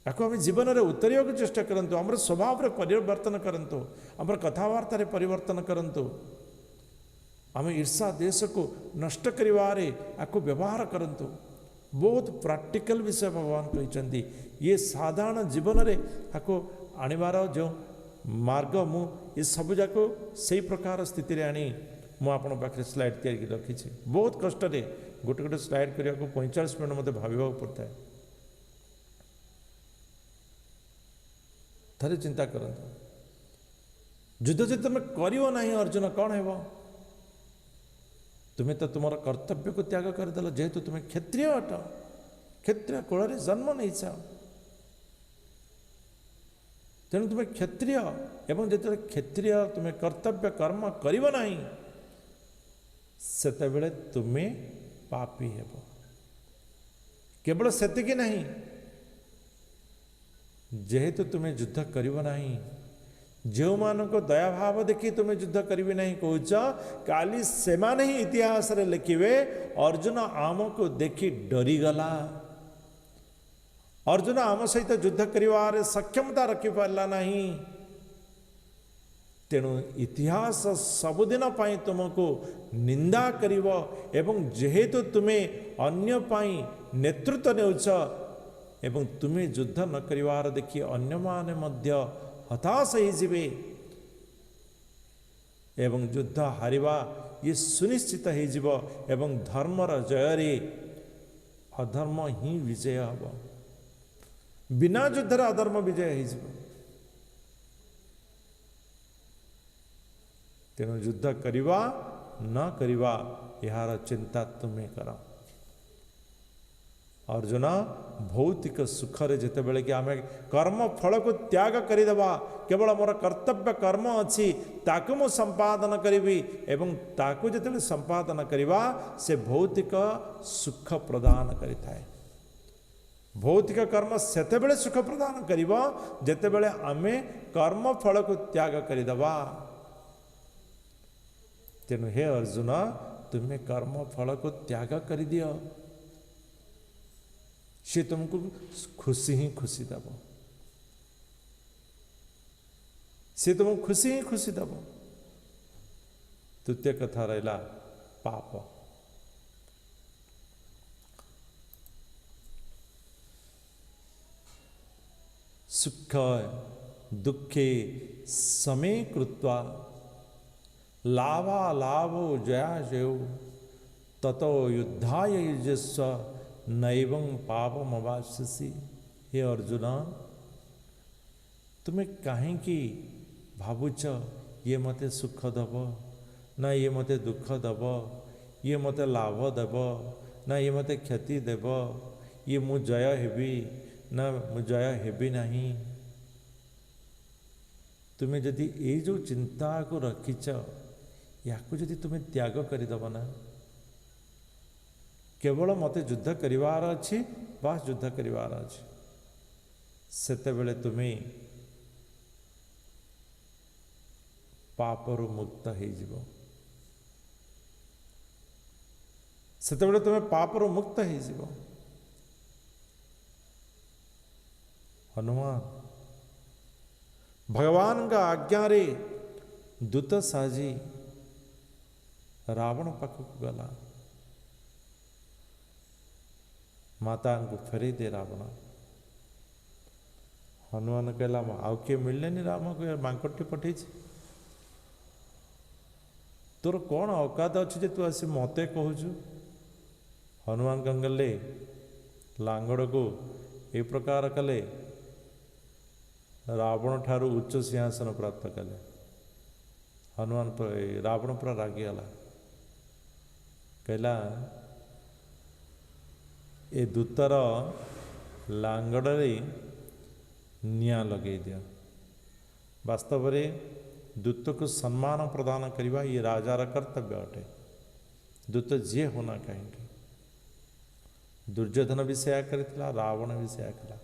याको आम जीवन में उतरिया को चेष्टा करंतु आमर स्वभाव रे परिवर्तन करंतु आमर कथावार्ता रे परिवर्तन करंतु आम ईर्षा देश को नष्ट करिवारे आको व्यवहार करंतु बहुत प्रैक्टिकल विषय भगवान कहते ये साधारण जीवन में आको आनिबार जो मार्ग मु ये सब जाक से प्रकार स्थिति आनी मुझे पाखे स्लाइड तैयारी रखी बहुत कष्ट गोटे गोटे स्लाइड करने को 45 मिनट मत भाव पड़ता है थे चिंता करते युद्ध जब तुम कर अर्जुन कौन है तुम्हें तो तुम कर्तव्य को त्याग करदेल जेहेतु तुम्हें क्षत्रिय अट क्षत्रिय कूल जन्म नहीं चाह तेणु तुम्हें क्षत्रिय एवं जो क्षत्रिय तुम्हें कर्तव्य कर्म करिब नहीं सेते बेले तुम्हें पापी हेब केवल सेतिकी नहीं जेहेतु तुम्हें युद्ध करिब नहीं जो मान को दया भाव देखी तुम्हें युद्ध करी नहीं कौच काली से माने ही इतिहास रे लिखिवे अर्जुन आम को देखी डरीगला अर्जुन आम सहित युद्ध करिवार सक्षमता रखी पारला नहीं तेणु इतिहास सबुदिन पाई तुमको निंदा करिव एवं जेहेतु तुम्हें अन्य पाई नेतृत्व नेउछ एवं तुम्हें युद्ध न करिवार देखी अन्य माने मध्य हताश ही जीवे एवं युद्ध हारिबा ये सुनिश्चित हो जीव एवं धर्मर जय अधर्म ही विजय हम बिना युद्धर अधर्म विजय हो तेणु युद्ध करिवा न करिवा यार चिंता तुम्हें कर अर्जुन भौतिक सुखरे जिते बेले कि आम कर्म फल को त्याग करदेवा केवल मोर कर्तव्य कर्म अच्छी ताकू मु संपादन करी एवं ताकू जिते संपादन करवा से भौतिक सुख प्रदान करिथाए भौतिक कर्म सेते बेले सुख प्रदान करिबो जेते बेले आमे कर्म फल को त्याग करदेवा तेणु हे अर्जुन तुम्हें कर्म फल को त्याग कर दियो, सी तुमको खुशी ही खुशी दब, सी तुमको खुशी ही खुशी दब। तृतीय कथा रहा पाप। सुख दुखे समे कृत्वा लाभा लाभो जया जयो ततो युद्धाय युजस्व नैवं पापम अवास्यसि। हे अर्जुन तुम्हें कहीं भावुच ये मते सुख दब ना ये मते दुख दब, ये मते लाभ देब ना ये मते क्षति देब, ये मु जय हेबी ना मु जय हेबी नहीं। तुम्हें जदि ये जो चिंता को रखिच या जदि तुम्हें त्याग करदब ना, केवल मते युद्ध करिवार अछि, बस युद्ध करिवार अछि, सेतेबेले तुम्हें पापरु मुक्त हो जिवो, सेतेबेले तुम्हें पापरु मुक्त हो जिवो। हनुमान भगवान का आज्ञा रे दूत साजी रावण पाखक गला, माता को फेरे दे रावण। हनुमान कहला आउ किए मिलने राम को मांकटी पठे, तोर कौन औकात अच्छी जे तू आसी मते कहूचु। हनुमान कन गले लांगड़ को ए प्रकार कले, रावण ठारू उच्च सिंहासन प्राप्त कले। हनुमान रावण पूरा रागिगला, कहला ए दूतर लांगड़े निया लगे दिया। वास्तव में दूत को सम्मान प्रदान करवा ये राजार कर्तव्य अटे। दूत जी होना कहीं दुर्योधन भी सेया करथिला, रावण भी सेया कला।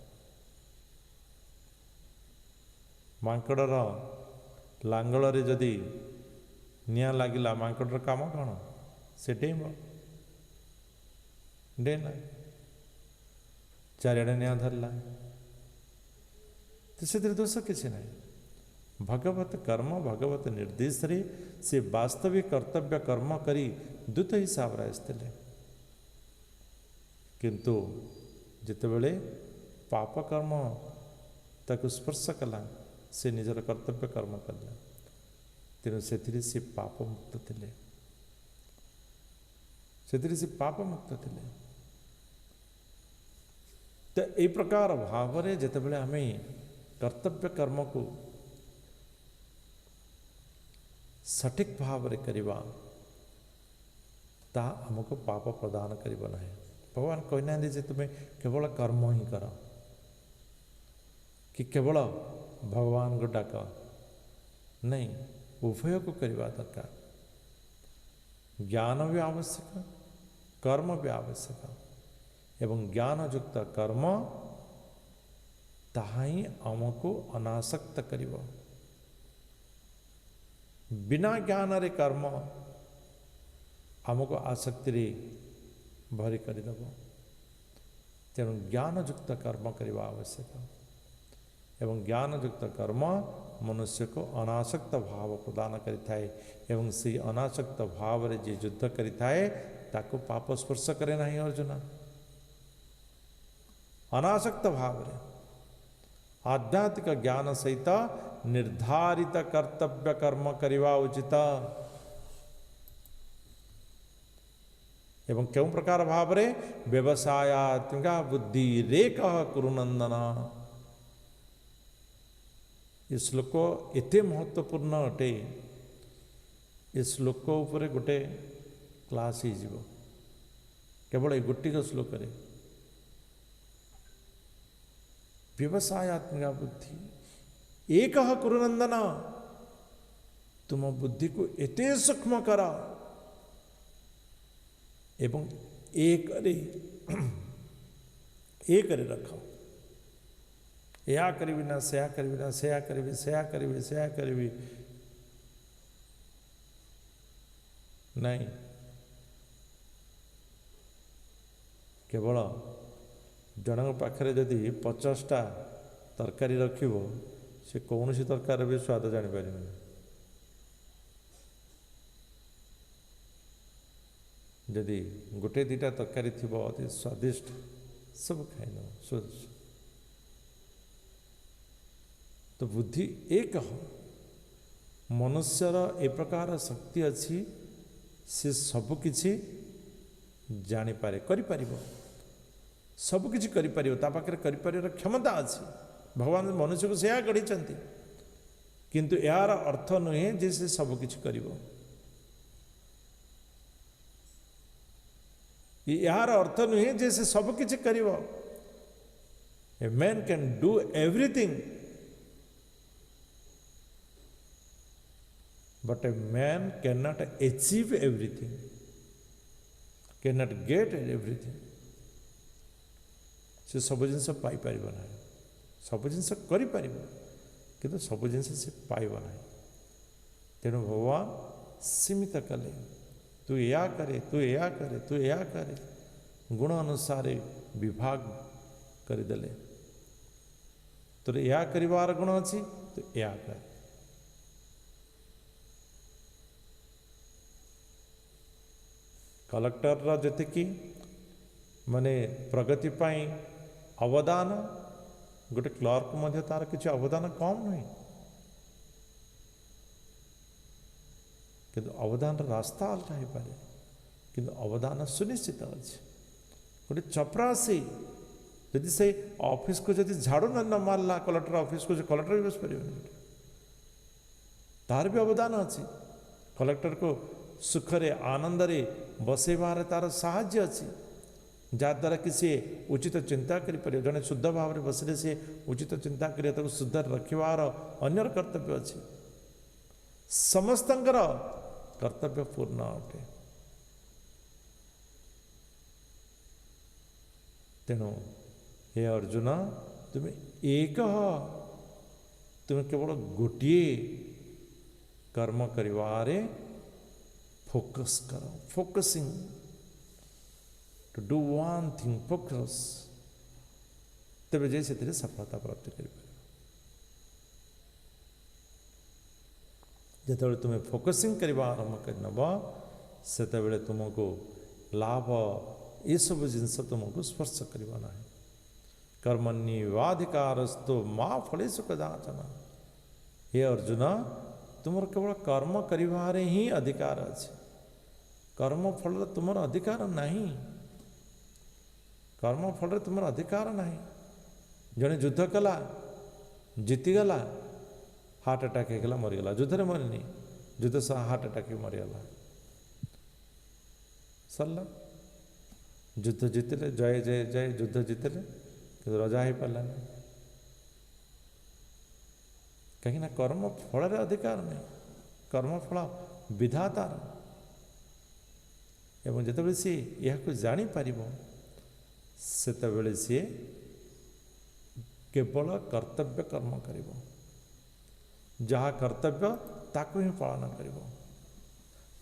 मांकड़र लांगड़े जदि निया लगिला, मांकड़र काम कौन? से डेम डेला चारिड़े निया धरला, तो से दोष किसी ना। भगवत कर्म भगवत निर्देश रे से वास्तविक कर्तव्य कर्म करी दूत हिसाब रे आसते, किंतु जितेबले पाप कर्म ताको स्पर्श कला, से निजर कर्तव्य कर्म कला, तेणु से पाप मुक्त थिले, से पाप मुक्त थिले। तो ये प्रकार भाव रे जितेबले हमें कर्तव्य कर्म को सठिक भाव रे करिवा, ता हमको पाप प्रदान करिबो नाही। भगवान कहना जे तुम्हें केवल कर्म ही कर, कि केवल भगवान को डाक नहीं, उभय को करवा दरकार। ज्ञान भी आवश्यक, कर्म भी आवश्यक, एवं ज्ञान युक्त कर्म ताहा ही हमको अनासक्त करिबो। बिना ज्ञान रे कर्म हमको आसक्ति रे भरी करदेव। तेणु ज्ञान युक्त कर्म करवा आवश्यक, एवं ज्ञान युक्त कर्म मनुष्य को अनासक्त भाव प्रदान करिथाए, एवं से अनासक्त भाव रे जे युद्ध करिथाए ताको पाप स्पर्श करे नहीं। अर्जुन अनासक्त भाव रे आध्यात्मिक ज्ञान सहित निर्धारित कर्तव्य कर्म करिवा उचित। एवं क्यों प्रकार भाव रे व्यवसायात्मिका बुद्धि रेक कुरुनंदन। ये श्लोक एते महत्वपूर्ण अटे, ये श्लोक उपरे गोटे क्लास ही जीवो, केवल ये गोटिक श्लोक रे व्यवसायात्मिका बुद्धि एक कुरुनंदन। तुम बुद्धि को एते सूक्ष्म कर एवं एक रे रख। या करी ना सया करी ना सया करी सया करी सया करी नहीं, केवल जनक पाखे जदि 50टा तरकारी रखिब से कौन सी तरकारी भी स्वाद जापर। जदि गोटे दुटा तरकारी थी अति स्वादिष्ट सब खाइन। तो बुद्धि एक मनुष्यर ए प्रकार शक्ति अच्छी से सबकि जानीपे कर सबकि कर क्षमता अच्छी। भगवान मनुष्य को सैया गढ़ी किंतु यार अर्थ नुहे जे से सबकि कर। यार अर्थ नुहे जे से सबकि कर। A man can do everything but a man can not achieve everything, can not get everything. से सब जिन पाइपर ना, सब जिन कर कि सब जिन से पाइब ना। तेणु भगवान सीमित कले, तू या करे, तू या करे, तू या करे, गुण अनुसार विभाग करदेले। तो या कर गुण अच्छी तो या कर। कलेक्टर जी माने प्रगति पाई अवदान, गोटे क्लर्क मध्य तार किसी अवदान कम नुहे, किंतु अवदान रास्ता अलग हो पारे, किंतु अवदान सुनिश्चित अच्छे। गोटे चपरासी यदि से ऑफिस को जब झाड़ू न मारला कलेक्टर ऑफिस को, कलेक्टर भी बस पारे, तार भी अवदान अच्छी। कलेक्टर को सुखरे आनंदरे बसैबार तार साहाय्य अच्छी, जहाद्वारा कि सी उचित चिंता करें। जड़े शुद्ध भाव में बसले सी उचित चिंता करें, तो शुद्ध रखार अन्यर कर्तव्य अच्छी। समस्तंकर कर्तव्य पूर्ण अटे। तेणु हे अर्जुन, तुम्हें एक तुम्हें केवल गोटे कर्म करिवारे फोकस करो। Focusing to do one thing, focus, तेरे जे से सफलता प्राप्त कर। जिते तुम्हें फोकसिंग करने आरंभ करनब से तुमको लाभ ये सब जिनस तुमको स्पर्श करना ना। कर्मण्येवाधिकारस्तु मां फलेषु कदाचन। हे अर्जुन, तुम केवल कर्म करिवारे ही अधिकार अच्छे, कर्म फल तुम अधिकार नहीं। कर्म फल तुम अधिकार नहीं। जड़े युद्ध कला जीतीगला, हार्ट अटैक होगा मरीगला, युद्ध में मरनी, युद्ध सह हार्ट अटैक मरीगला, सरला। युद्ध जीतले, जय जय जय, युद्ध जीतले कि रजा हो पारा नहीं। कहीं कर्म फल अधिकार नहीं, कर्म फल विधातार। एवं जिते सी यह जापर से सी केवल कर्तव्य कर्म कर, जहाँ कर्तव्य ताकू ही पालन कर।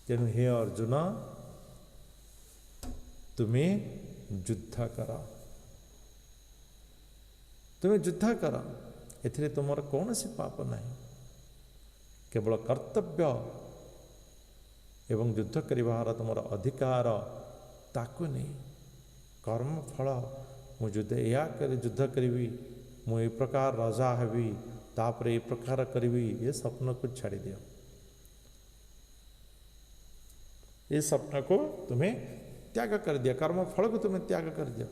तेणु हे अर्जुन, तुम्हें युद्ध कर, तुम्हें युद्ध कर। एथिरे तुमर कौन सी पाप नहीं, केवल कर्तव्य एवं युद्ध करिवार तुमर अधिकार ताकू नहीं। कर्म फल मु युद्ध या कर युद्ध करी, मु ए प्रकार राजा हेबी, तापर ए प्रकार करी, ये स्वप्न को छाड़ी दियो। ये स्वप्न को तुम्हें त्याग कर दिया, कर्म फल को तुम्हें त्याग कर दिया।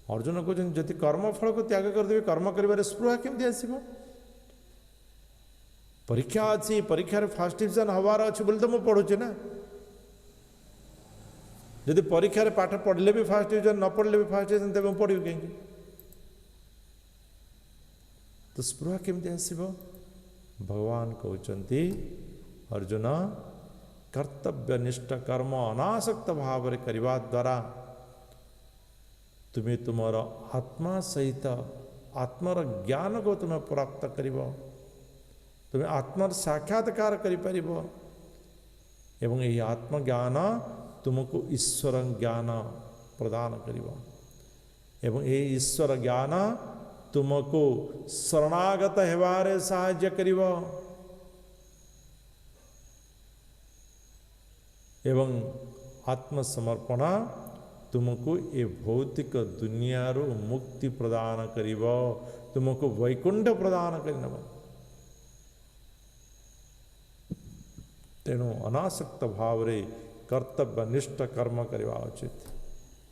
अर्जुन को जदि कर्म फल को त्याग करदे, कर्म कर स्पृहा केमती आसो। परीक्षा अच्छी, परीक्षार फास्ट डिविजन हबार अच्छे बोली तो मुझे पढ़ुचे ना। जदि परीक्षार पाठ पढ़ले भी फास्ट डिविजन, न पढ़ले भी फास्ट डिविजन, तेज पढ़ी कहीं। तो स्पृहा केमती आसो। भगवान कहते अर्जुन, कर्तव्यनिष्ठ कर्म अनासक्त भाव में करने द्वारा तुम्हें तुमर आत्मा सहित आत्मार ज्ञान को तुम्हें प्राप्त कर, तुम्हें आत्मार साक्षात्कार कर। एवं यही आत्मज्ञान तुमको ईश्वर ज्ञान प्रदान करिव एवं ये ईश्वर ज्ञान तुमको शरणागत हेबारे साहाय्य करिव एवं आत्मसमर्पण तुमको ये भौतिक दुनिया मुक्ति प्रदान करिव तुमको वैकुंठ प्रदान करिनब तेणु अनासक्त भाव रे कर्तव्यनिष्ठ कर्म करवा उचित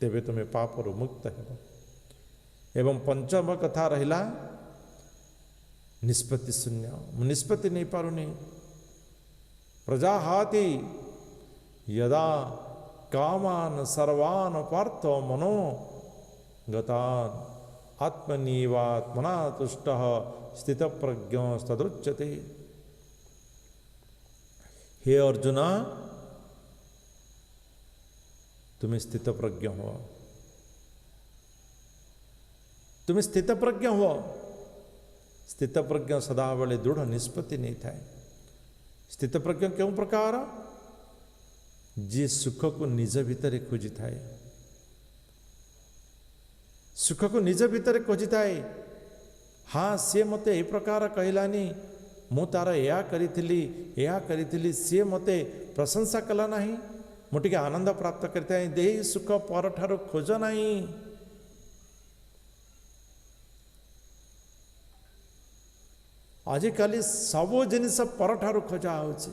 तेबे तुम्हें पापरु मुक्त हेब एवं पंचम कथा रहिला निष्पत्ति शून्य निष्पत्ति नहीं पारुनी प्रजाहाति यदा कामान सर्वान पार्थ मनो गतान आत्मनीवात्मना तुष्ट स्थित प्रज्ञ तदुच्यते। हे अर्जुना तुम्हें स्थित प्रज्ञ हो तुम्हें स्थित प्रज्ञ हो स्थित प्रज्ञ सदाबले दृढ़ निष्पत्ति नहीं था स्थित प्रज्ञ क्यों प्रकार जी सुख को निज भितर खोजी थाए सुख को निज भितर खोजी थाए हाँ सी मते ए प्रकार कहलानी मु तार या करी सी मते प्रशंसा कला नहीं मुझे आनंद प्राप्त करता है दे सुख पर ठारो खोज नहीं आजिकाली सब जिनिस पर ठारो खोजा होची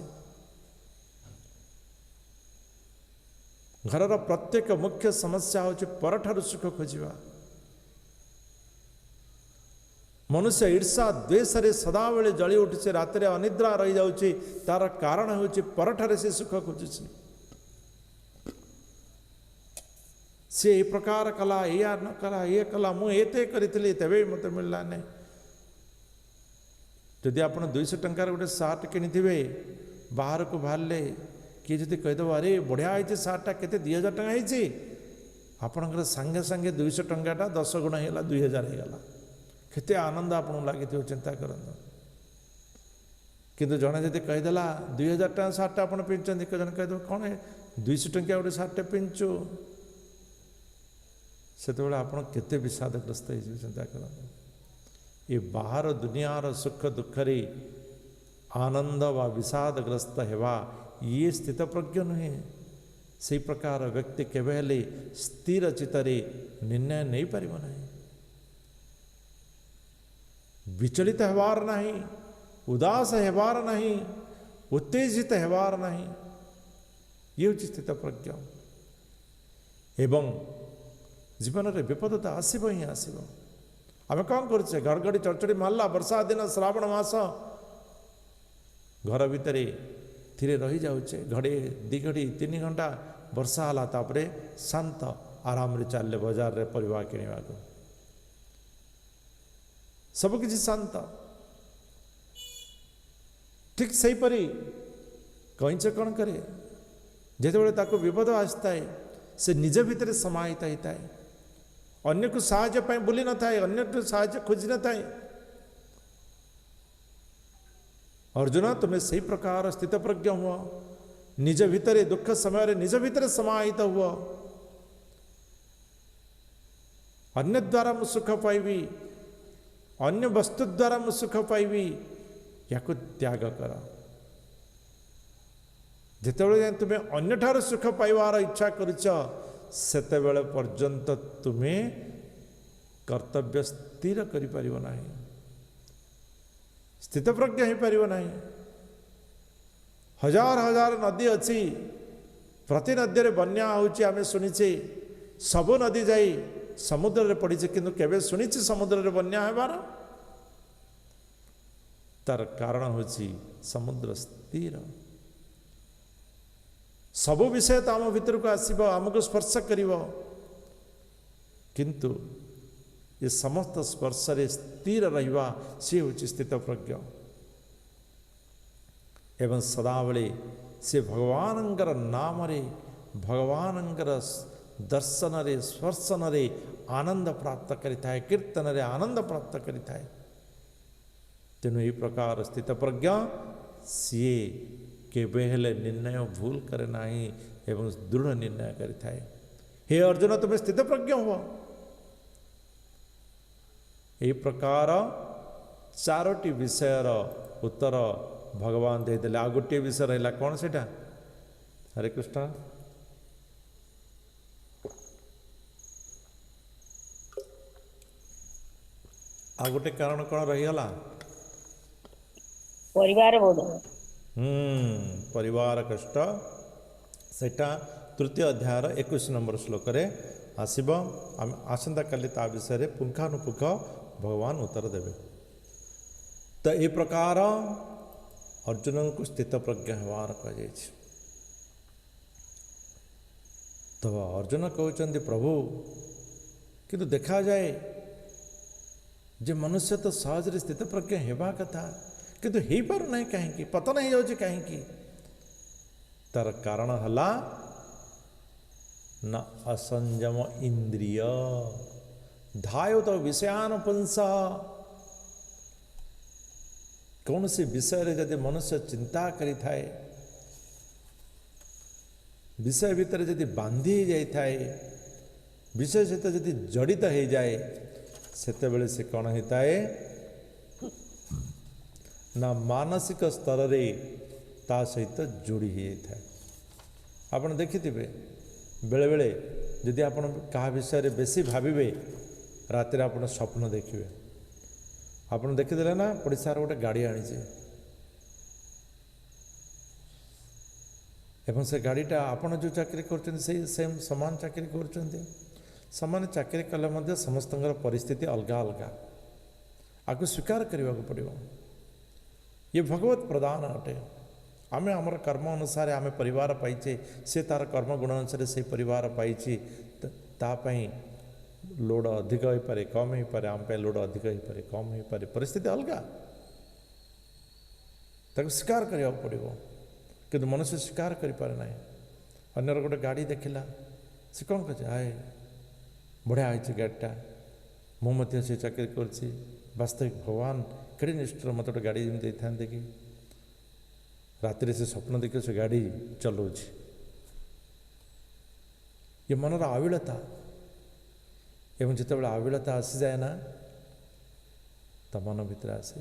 घर प्रत्येक मुख्य समस्या होची पर ठारो सुख खोजिबा मनुष्य ईर्षा द्वेष रे सदाबेले जली उठुचे रात अनिद्रा रही जाउची तार कारण होची परठारे से सुख खोजुची सी ए प्रकार कला या न कला ये कला मु एते करितली तबे मते मिलला नहीं जदि आप 200 टंकार गोटे सार्ट किनिथिबे बाहर को बाहरले किए जदि कहीदेव अरे बढ़िया होती सार्टा के 2000 टंका होती आपणकर सांगे सांगे 200 टंकाटा 10 गुणा होगा 2000 होगा केते आनंद आपको लगी चिंता करते किंतु जड़े जब कहीदेला 2000 टंका सार्टा आप पिंधुंट जन कहीदेव कौन 200 टंका गोटे सार्टे पिंधु से आप विषादग्रस्त हो चिंता करते ये बाहर दुनियार सुख दुखरे आनंद व विषादग्रस्त हेवा ये स्थित प्रज्ञ नुहे से प्रकार व्यक्ति केवल स्थिर चित्तरे निर्णय नहीं पारिब नहीं विचलित हेबार नहीं उदास हेबार नहीं उत्तेजित हेबार नहीं ये हूँ स्थित प्रज्ञ एवं जीवन में विपद तो आसब ही आसब आम कौन करे घड़घड़ी चढ़चड़ी मारला वर्षा दिन श्रावण मास घर भितर थीरे रही जाऊे घड़ी 2 घड़ी 3 घंटा वर्षा है तापर शांत आराम रे चलले बाजार रे परिवा किणवा को सबकि शांत ठीक सही परी कईच कौन करे जिते विपद आसता है से निज भितर समाहित होता है अन्य को साहाय्य पाए बुली न थाए अन्य को साहाय्य खोजी न थाए अर्जुन तुम्हें सही प्रकार स्थित प्रज्ञ हुआ निज भितर दुख समय निज भितर समाहित हुआ अन्य द्वारा मु सुख पाइबी अन्य वस्तु द्वारा मु सुख पाइबी या त्याग कर जिते तुम्हें अन्य ठार सुख पाइबार इच्छा करुच सेतेबेले पर्यंत तुम्हें कर्तव्य स्थिर करि परिबो नाही स्थित प्रज्ञ हो पारिबो नाही हजार हजार नदी अच्छी प्रति नदी रे बन्या होची आमे सुनिचे सब नदी जाई समुद्र रे पड़ीचे किंतु केबे सुनिचे समुद्र रे बन्या हेबार तार कारण होची समुद्र स्थिर सबु विषय तो आम भीतर को आसब आमको स्पर्श कर किंतु ये समस्त स्पर्श रे स्थिर रहिबा सी हूँ स्थित प्रज्ञ एवं सदाबले से भगवानंकर नाम रे भगवानंकर दर्शन रे स्पर्शन रे आनंद प्राप्त करिथाए कीर्तन रे आनंद प्राप्त करिथाए तेणु यही प्रकार स्थित प्रज्ञ सी केबे हेले निर्णय भूल करे नाही एवं दृढ़ निर्णय करिथाए। हे अर्जुन तुम्हें स्थित प्रज्ञ हुआ। यही प्रकार चारोटी विषयर उत्तर भगवान देदेले। आ गोटे विषय रहा कौन सेटा? हरे कृष्ण। आ गोटे कारण कौन रहीगला? परिवार बोध। परिवार कष्ट सेटा तृतीय अध्यायर 21 नंबर श्लोक रे आसीबो। आम आसंता काली ता विषय पुंखानुपुंख भगवान उत्तर देवे। तो ये प्रकार अर्जुन को स्थित प्रज्ञ होवार कह। तो अर्जुन कहते प्रभु किंतु देखा जाए जे मनुष्य तो सहज स्थित प्रज्ञ हेबा कथा किंतु हो पार ना कहीं पतन हो जाए कहीं तार कारण हला न असंयम इंद्रिय धायो तो विषयान पुंस। कौन सी विषय रे जदि मनुष्य चिंता करि थाए विषय भीतर जदि बांधी जाई थाए विषय सहित जदि जड़ित हो जाए सेते बेले से कौन होता है ना मानसिक स्तर रे ता सहित जोड़ी हो। आपन देखिथिबे बेले बेले जदि आपन कहा विषय रे बेसी भाबिबे रात रे आपन स्वप्न देखिबे। आपन देखिदेले ना पड़िसार गोटे गाड़ी आनी एवं से गाड़ीटा आपन जो चाकरी कर सेम समान चाकरी कर समान चाकरी कले मध्य समस्त परिस्थिति अलग अलग आपको स्वीकार करने को पड़ो। ये भगवत प्रदान अटे। आम आमर कर्म अनुसार आम परिवार पाइचे से तार कर्म गुण अनुसार से परिवार पाइछि तापाई लोड अधिक हो पारे कम हो पारे आम लोड अधिक हो पारे कम हो पारे परिस्थिति अलग ताको स्वीकार करने को पड़ो। किंतु मनुष्य स्वीकार कर पारे ना। अन्यर गोटे गाड़ी देखला से कौन कहे आए बढ़िया आई गाड़ीटा मुझे से चाकरी कर वास्तविक भगवान कड़ी निष्ठुर मत गोटे गाड़ी जमी था कि राति से स्वप्न देख से गाड़ी चलाऊँ। ये मनर आविलता एवं जिते आविलता आसी जाए ना तो मन भीतर आसे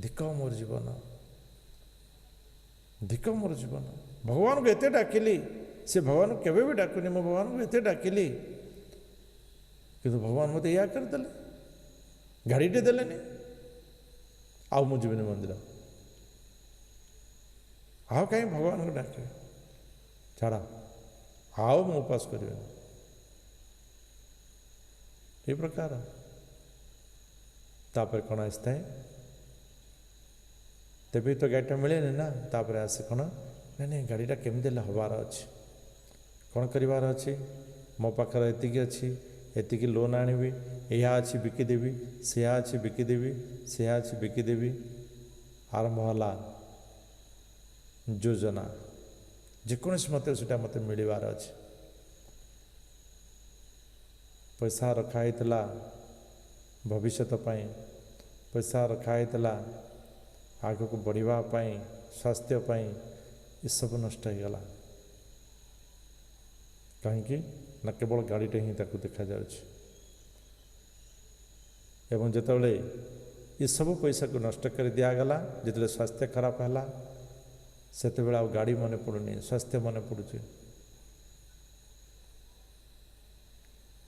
धिक मोर जीवन धिक मोर जीवन। भगवान को एत डाकिली से भगवान को केवे भी डाकुनी मो भगवान को एत डाकिली किंतु भगवान मत या करदे गाड़ीटे देलेनी आउ मु जीवनी मंदिर आओ कहीं भगवान को डाके छाड़ा आओ मु उपास कर प्रकार तापर कौन आसता है तेबी तो गाड़ीटा मिले ना तापर आसे कौन नहीं नहीं गाड़ीटा केमी हबार अच्छे कौन करार अच्छे मो पाखर एतिकी अच्छी एतिकी लोन आनिबी या अच्छी बिकिदेवी सिया अच्छी बिकिदेवी सिया अच्छी बिकिदेवी आरंभ है योजना जेकोसी मत से मत मिलबार अच्छे पैसा रखाई भविष्यत पैसा रखाई आग को बढ़ावाई स्वास्थ्यपाई ये सब नष्ट हो गला कहीं ना केवल गाड़ीटे ही देखा जा जिते ये सब पैसा को नष्ट कर दिगला जिते स्वास्थ्य खराब है से गाड़ी मन पड़ुनी स्वास्थ्य मन पड़ुचे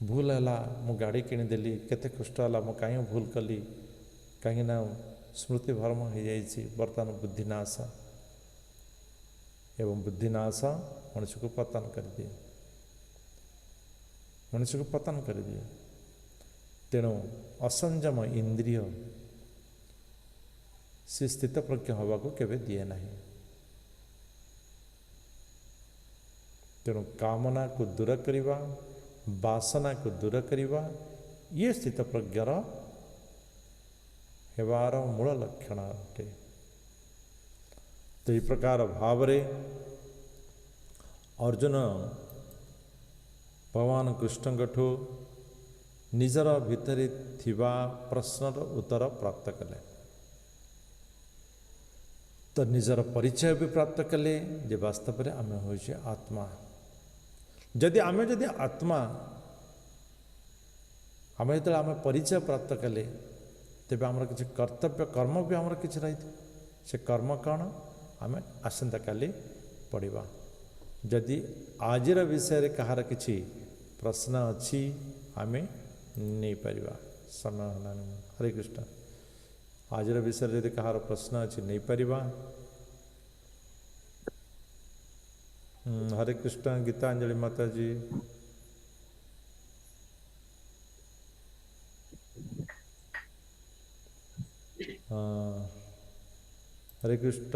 भूल है मु गाड़ी किनीदेली केते कष्ट है मु कहीं भूल कली कहीं स्मृति भरम हो जाइए बर्तमान बुद्धिनाश एवं बुद्धिनाश मनुष्य को पतन कर दिए मनुष्य को पतन कर दिए। तेणु असंयम इंद्रिय से स्थित प्रज्ञ हवा को केवे दिए ना। तेणु कामना को दूर करवा वासना को दूर करवा ये स्थित प्रज्ञर हेबार मूल लक्षण अटे। तो ये प्रकार भाव अर्जुन भगवान कृष्ण ठू निजर भितर थिबा प्रश्नर उत्तर प्राप्त कले। तो निजर परिचय भी प्राप्त कले जे वास्तव में आम हो आत्मा जदि आम जदि आत्मा आम जो आम परिचय प्राप्त कले तेज आमर किसी कर्तव्य कर्म भी आमर किसी रही से कर्म कौन आम आसंता काली पढ़ा जदि आजिर विषय कहार किसी प्रश्न अच्छी आम नहीं पारिबा समय होलानी हरे कृष्ण आजिर विषय जदि कहार प्रश्न अच्छी नहीं पारिबा हरे कृष्ण गीतांजलि माता जी हाँ हरे कृष्ण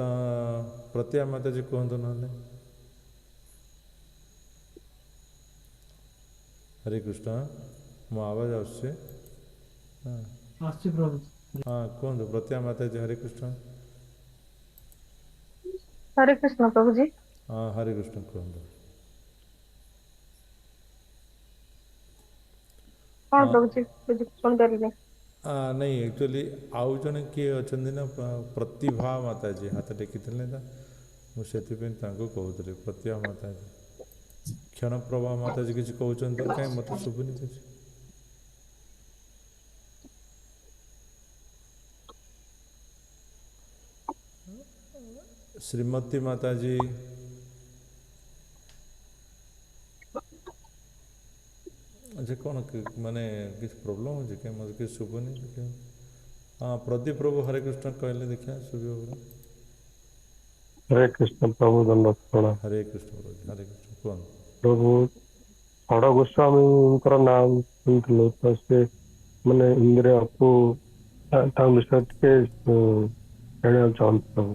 प्रतिया माता जी कहतु ना हरे कृष्ण मो आवाज आसुचे हाँ हाँ कहतु प्रतिया माता जी हरे कृष्ण हरे कृष्ण प्रभु जी। हाँ हरे कृष्ण कहतु हाँ हाँ प्रभु जी बुझी सुन पारिले। नहीं एक्चुअली आउ जड़े किए अच्छा ना प्रतिभा माता जी हाथ टेकी मुझे कहते प्रतिभा माता जी क्षण प्रभा माता जी किसी कहते कहीं मत शुभुनि किसी श्रीमती माता जी अच्छा कौन माने किसी प्रोब्लेम हो कहीं मत किसी शुभुनि देखिए हाँ प्रदीप प्रभु हरे कृष्ण कहले देखिए शुभ हरे कृष्ण प्रभु दंडवत प्रणाम। हरे कृष्ण प्रभु हरे कृष्ण कौन प्रभु षड गोस्वामी नाम सुनते तो से मैंने इंद्रिय आपको विषय के कहना चाहते प्रभु